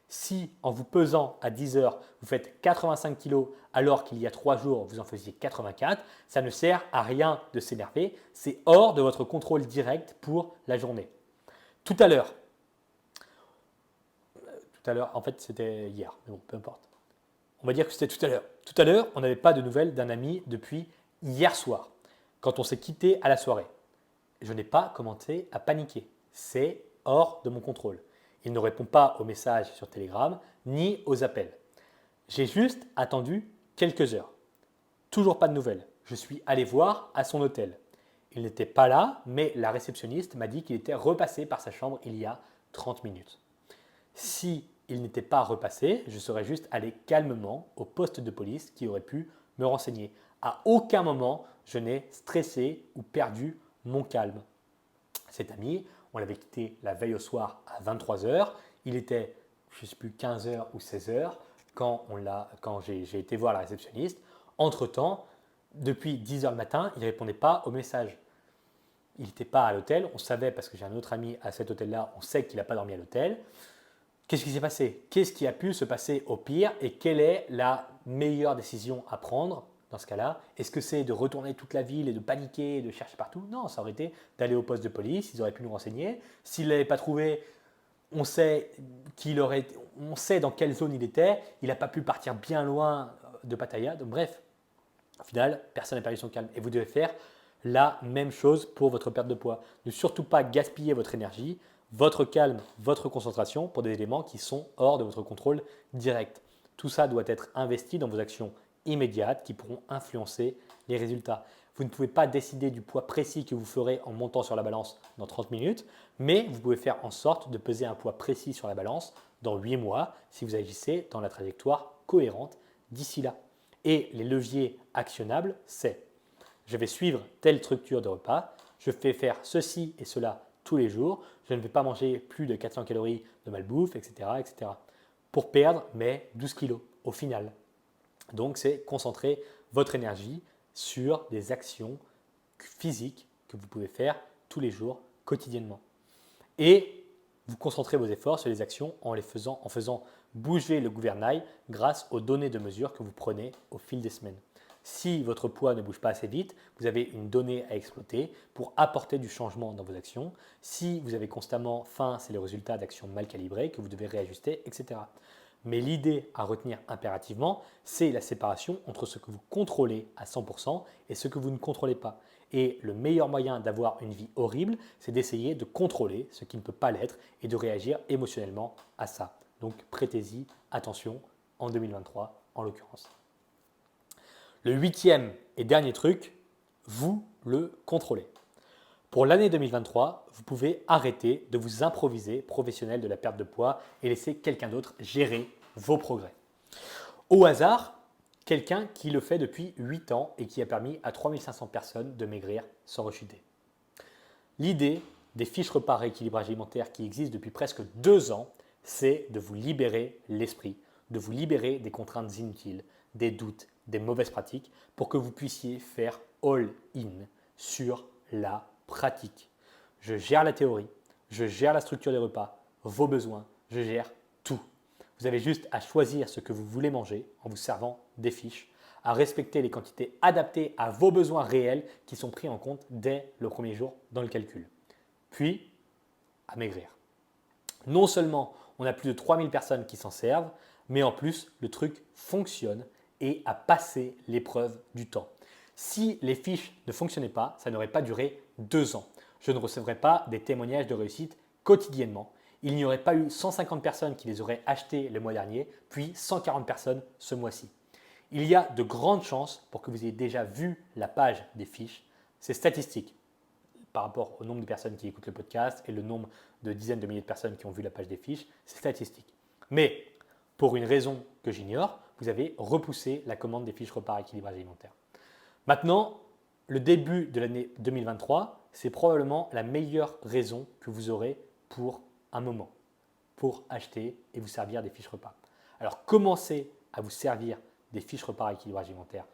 Si en vous pesant à 10 heures, vous faites 85 kg alors qu'il y a 3 jours, vous en faisiez 84, ça ne sert à rien de s'énerver. C'est hors de votre contrôle direct pour la journée. Tout à l'heure, en fait c'était hier, mais bon, peu importe. On va dire que c'était tout à l'heure. Tout à l'heure, on n'avait pas de nouvelles d'un ami depuis hier soir, quand on s'est quitté à la soirée. Je n'ai pas commencé à paniquer. C'est hors de mon contrôle. Il ne répond pas aux messages sur Telegram ni aux appels. J'ai juste attendu quelques heures. Toujours pas de nouvelles. Je suis allé voir à son hôtel. Il n'était pas là, mais la réceptionniste m'a dit qu'il était repassé par sa chambre il y a 30 minutes. Si il n'était pas repassé, je serais juste allé calmement au poste de police qui aurait pu me renseigner. À aucun moment, je n'ai stressé ou perdu mon calme. Cet ami, on l'avait quitté la veille au soir à 23 heures. Il était, je ne sais plus, 15 heures ou 16 heures quand j'ai été voir la réceptionniste. Entre-temps, depuis 10 heures le matin, il ne répondait pas aux messages. Il n'était pas à l'hôtel. On savait, parce que j'ai un autre ami à cet hôtel-là, on sait qu'il n'a pas dormi à l'hôtel. Qu'est-ce qui s'est passé? Qu'est-ce qui a pu se passer au pire? Et quelle est la meilleure décision à prendre dans ce cas-là? Est-ce que c'est de retourner toute la ville et de paniquer et de chercher partout? Non, ça aurait été d'aller au poste de police, ils auraient pu nous renseigner. S'il ne l'avait pas trouvé, on sait dans quelle zone il était, il n'a pas pu partir bien loin de Pattaya. Donc bref, au final, personne n'a perdu son calme. Et vous devez faire la même chose pour votre perte de poids. Ne surtout pas gaspiller votre énergie, votre calme, votre concentration pour des éléments qui sont hors de votre contrôle direct. Tout ça doit être investi dans vos actions immédiates qui pourront influencer les résultats. Vous ne pouvez pas décider du poids précis que vous ferez en montant sur la balance dans 30 minutes, mais vous pouvez faire en sorte de peser un poids précis sur la balance dans 8 mois si vous agissez dans la trajectoire cohérente d'ici là. Et les leviers actionnables, c'est je vais suivre telle structure de repas, je fais faire ceci et cela tous les jours, je ne vais pas manger plus de 400 calories de malbouffe, etc., etc. pour perdre mes 12 kilos au final. Donc, c'est concentrer votre énergie sur des actions physiques que vous pouvez faire tous les jours, quotidiennement. Et vous concentrez vos efforts sur les actions en faisant bouger le gouvernail grâce aux données de mesure que vous prenez au fil des semaines. Si votre poids ne bouge pas assez vite, vous avez une donnée à exploiter pour apporter du changement dans vos actions. Si vous avez constamment faim, c'est le résultat d'actions mal calibrées que vous devez réajuster, etc. Mais l'idée à retenir impérativement, c'est la séparation entre ce que vous contrôlez à 100% et ce que vous ne contrôlez pas. Et le meilleur moyen d'avoir une vie horrible, c'est d'essayer de contrôler ce qui ne peut pas l'être et de réagir émotionnellement à ça. Donc prêtez-y attention en 2023 en l'occurrence. Le 8e et dernier truc, vous le contrôlez. Pour l'année 2023, vous pouvez arrêter de vous improviser professionnel de la perte de poids et laisser quelqu'un d'autre gérer vos progrès. Au hasard, quelqu'un qui le fait depuis 8 ans et qui a permis à 3500 personnes de maigrir sans rechuter. L'idée des fiches repas rééquilibrage alimentaire qui existent depuis presque 2 ans, c'est de vous libérer l'esprit, de vous libérer des contraintes inutiles, des doutes, des mauvaises pratiques pour que vous puissiez faire all-in sur la pratique. Je gère la théorie, je gère la structure des repas, vos besoins, je gère tout. Vous avez juste à choisir ce que vous voulez manger en vous servant des fiches, à respecter les quantités adaptées à vos besoins réels qui sont pris en compte dès le premier jour dans le calcul. Puis, à maigrir. Non seulement on a plus de 3000 personnes qui s'en servent, mais en plus, le truc fonctionne et a passé l'épreuve du temps. Si les fiches ne fonctionnaient pas, ça n'aurait pas duré 2 ans. Je ne recevrais pas des témoignages de réussite quotidiennement. Il n'y aurait pas eu 150 personnes qui les auraient achetées le mois dernier, puis 140 personnes ce mois-ci. Il y a de grandes chances pour que vous ayez déjà vu la page des fiches. C'est statistique par rapport au nombre de personnes qui écoutent le podcast et le nombre de dizaines de milliers de personnes qui ont vu la page des fiches, c'est statistique. Mais pour une raison que j'ignore, vous avez repoussé la commande des fiches repas équilibrage alimentaire. Maintenant, le début de l'année 2023, c'est probablement la meilleure raison que vous aurez pour un moment, pour acheter et vous servir des fiches repas. Alors commencez à vous servir des fiches repas équilibrage alimentaire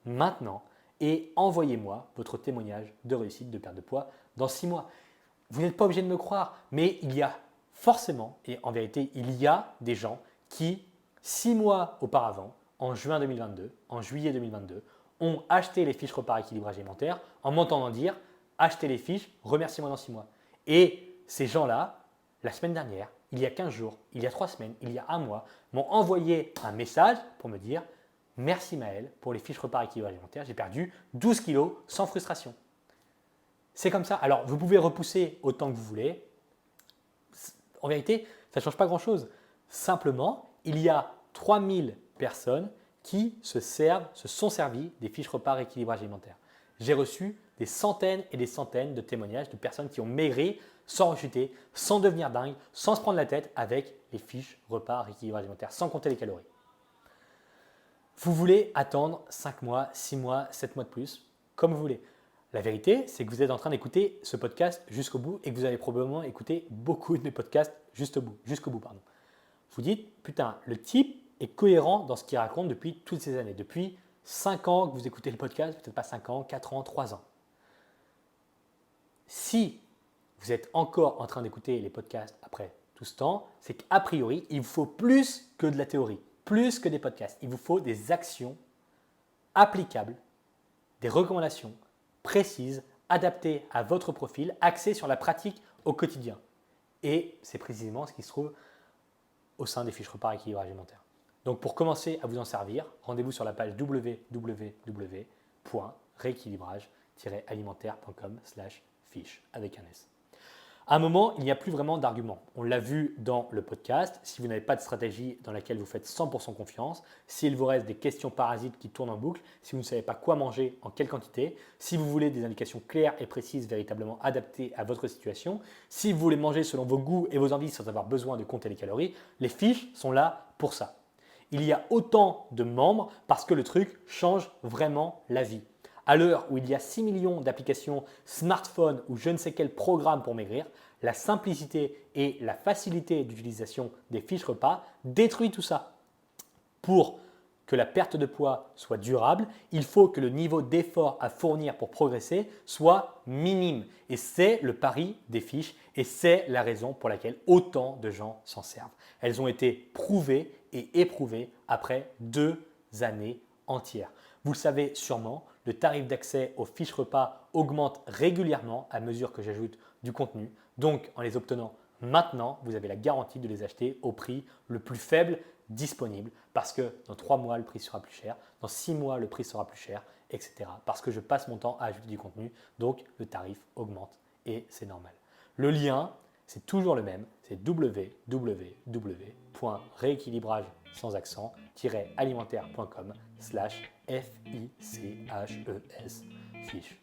maintenant et envoyez-moi votre témoignage de réussite de perte de poids dans 6 mois. Vous n'êtes pas obligé de me croire, mais il y a forcément, et en vérité, il y a des gens qui, 6 mois auparavant, en juin 2022, en juillet 2022, ont acheté les fiches repas équilibrage alimentaire en m'entendant dire « achetez les fiches, remerciez-moi dans 6 mois ». Et ces gens-là, la semaine dernière, il y a 15 jours, il y a 3 semaines, il y a 1 mois, m'ont envoyé un message pour me dire « merci Maël pour les fiches repas équilibrage alimentaire, j'ai perdu 12 kilos sans frustration ». C'est comme ça. Alors, vous pouvez repousser autant que vous voulez. En vérité, ça ne change pas grand-chose. Simplement, il y a 3000 personnes qui se sont servis des fiches repas rééquilibrage alimentaire. J'ai reçu des centaines et des centaines de témoignages de personnes qui ont maigri sans rechuter, sans devenir dingue, sans se prendre la tête avec les fiches repas rééquilibrage alimentaire, sans compter les calories. Vous voulez attendre 5 mois, 6 mois, 7 mois de plus, comme vous voulez. La vérité, c'est que vous êtes en train d'écouter ce podcast jusqu'au bout et que vous avez probablement écouté beaucoup de mes podcasts jusqu'au bout. Vous dites, putain, le type est cohérent dans ce qu'il raconte depuis toutes ces années. Depuis 5 ans que vous écoutez le podcast, peut-être pas 5 ans, 4 ans, 3 ans. Si vous êtes encore en train d'écouter les podcasts après tout ce temps, c'est qu'a priori, il vous faut plus que de la théorie, plus que des podcasts. Il vous faut des actions applicables, des recommandations précises, adaptées à votre profil, axées sur la pratique au quotidien. Et c'est précisément ce qui se trouve au sein des fiches repas équilibrage alimentaire. Donc pour commencer à vous en servir, rendez-vous sur la page www.rééquilibrage-alimentaire.com/fiche avec un S. À un moment, il n'y a plus vraiment d'arguments. On l'a vu dans le podcast. Si vous n'avez pas de stratégie dans laquelle vous faites 100% confiance, s'il vous reste des questions parasites qui tournent en boucle, si vous ne savez pas quoi manger, en quelle quantité, si vous voulez des indications claires et précises véritablement adaptées à votre situation, si vous voulez manger selon vos goûts et vos envies sans avoir besoin de compter les calories, les fiches sont là pour ça. Il y a autant de membres parce que le truc change vraiment la vie. À l'heure où il y a 6 millions d'applications smartphones ou je ne sais quel programme pour maigrir, la simplicité et la facilité d'utilisation des fiches repas détruit tout ça. Pour que la perte de poids soit durable, il faut que le niveau d'effort à fournir pour progresser soit minime. Et c'est le pari des fiches et c'est la raison pour laquelle autant de gens s'en servent. Elles ont été prouvées et éprouvées après 2 années entières. Vous le savez sûrement, le tarif d'accès aux fiches repas augmente régulièrement à mesure que j'ajoute du contenu. Donc, en les obtenant maintenant, vous avez la garantie de les acheter au prix le plus faible disponible parce que dans 3 mois, le prix sera plus cher, dans 6 mois, le prix sera plus cher, etc. Parce que je passe mon temps à ajouter du contenu, donc le tarif augmente et c'est normal. Le lien, c'est toujours le même, c'est www.rééquilibrage sans accent-alimentaire.com/FICHES fiche.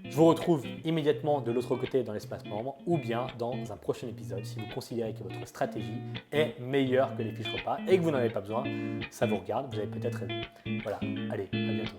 Je vous retrouve immédiatement de l'autre côté dans l'espace membre ou bien dans un prochain épisode si vous considérez que votre stratégie est meilleure que les fiches repas et que vous n'en avez pas besoin, ça vous regarde, vous avez peut-être raison. Voilà, allez, à bientôt.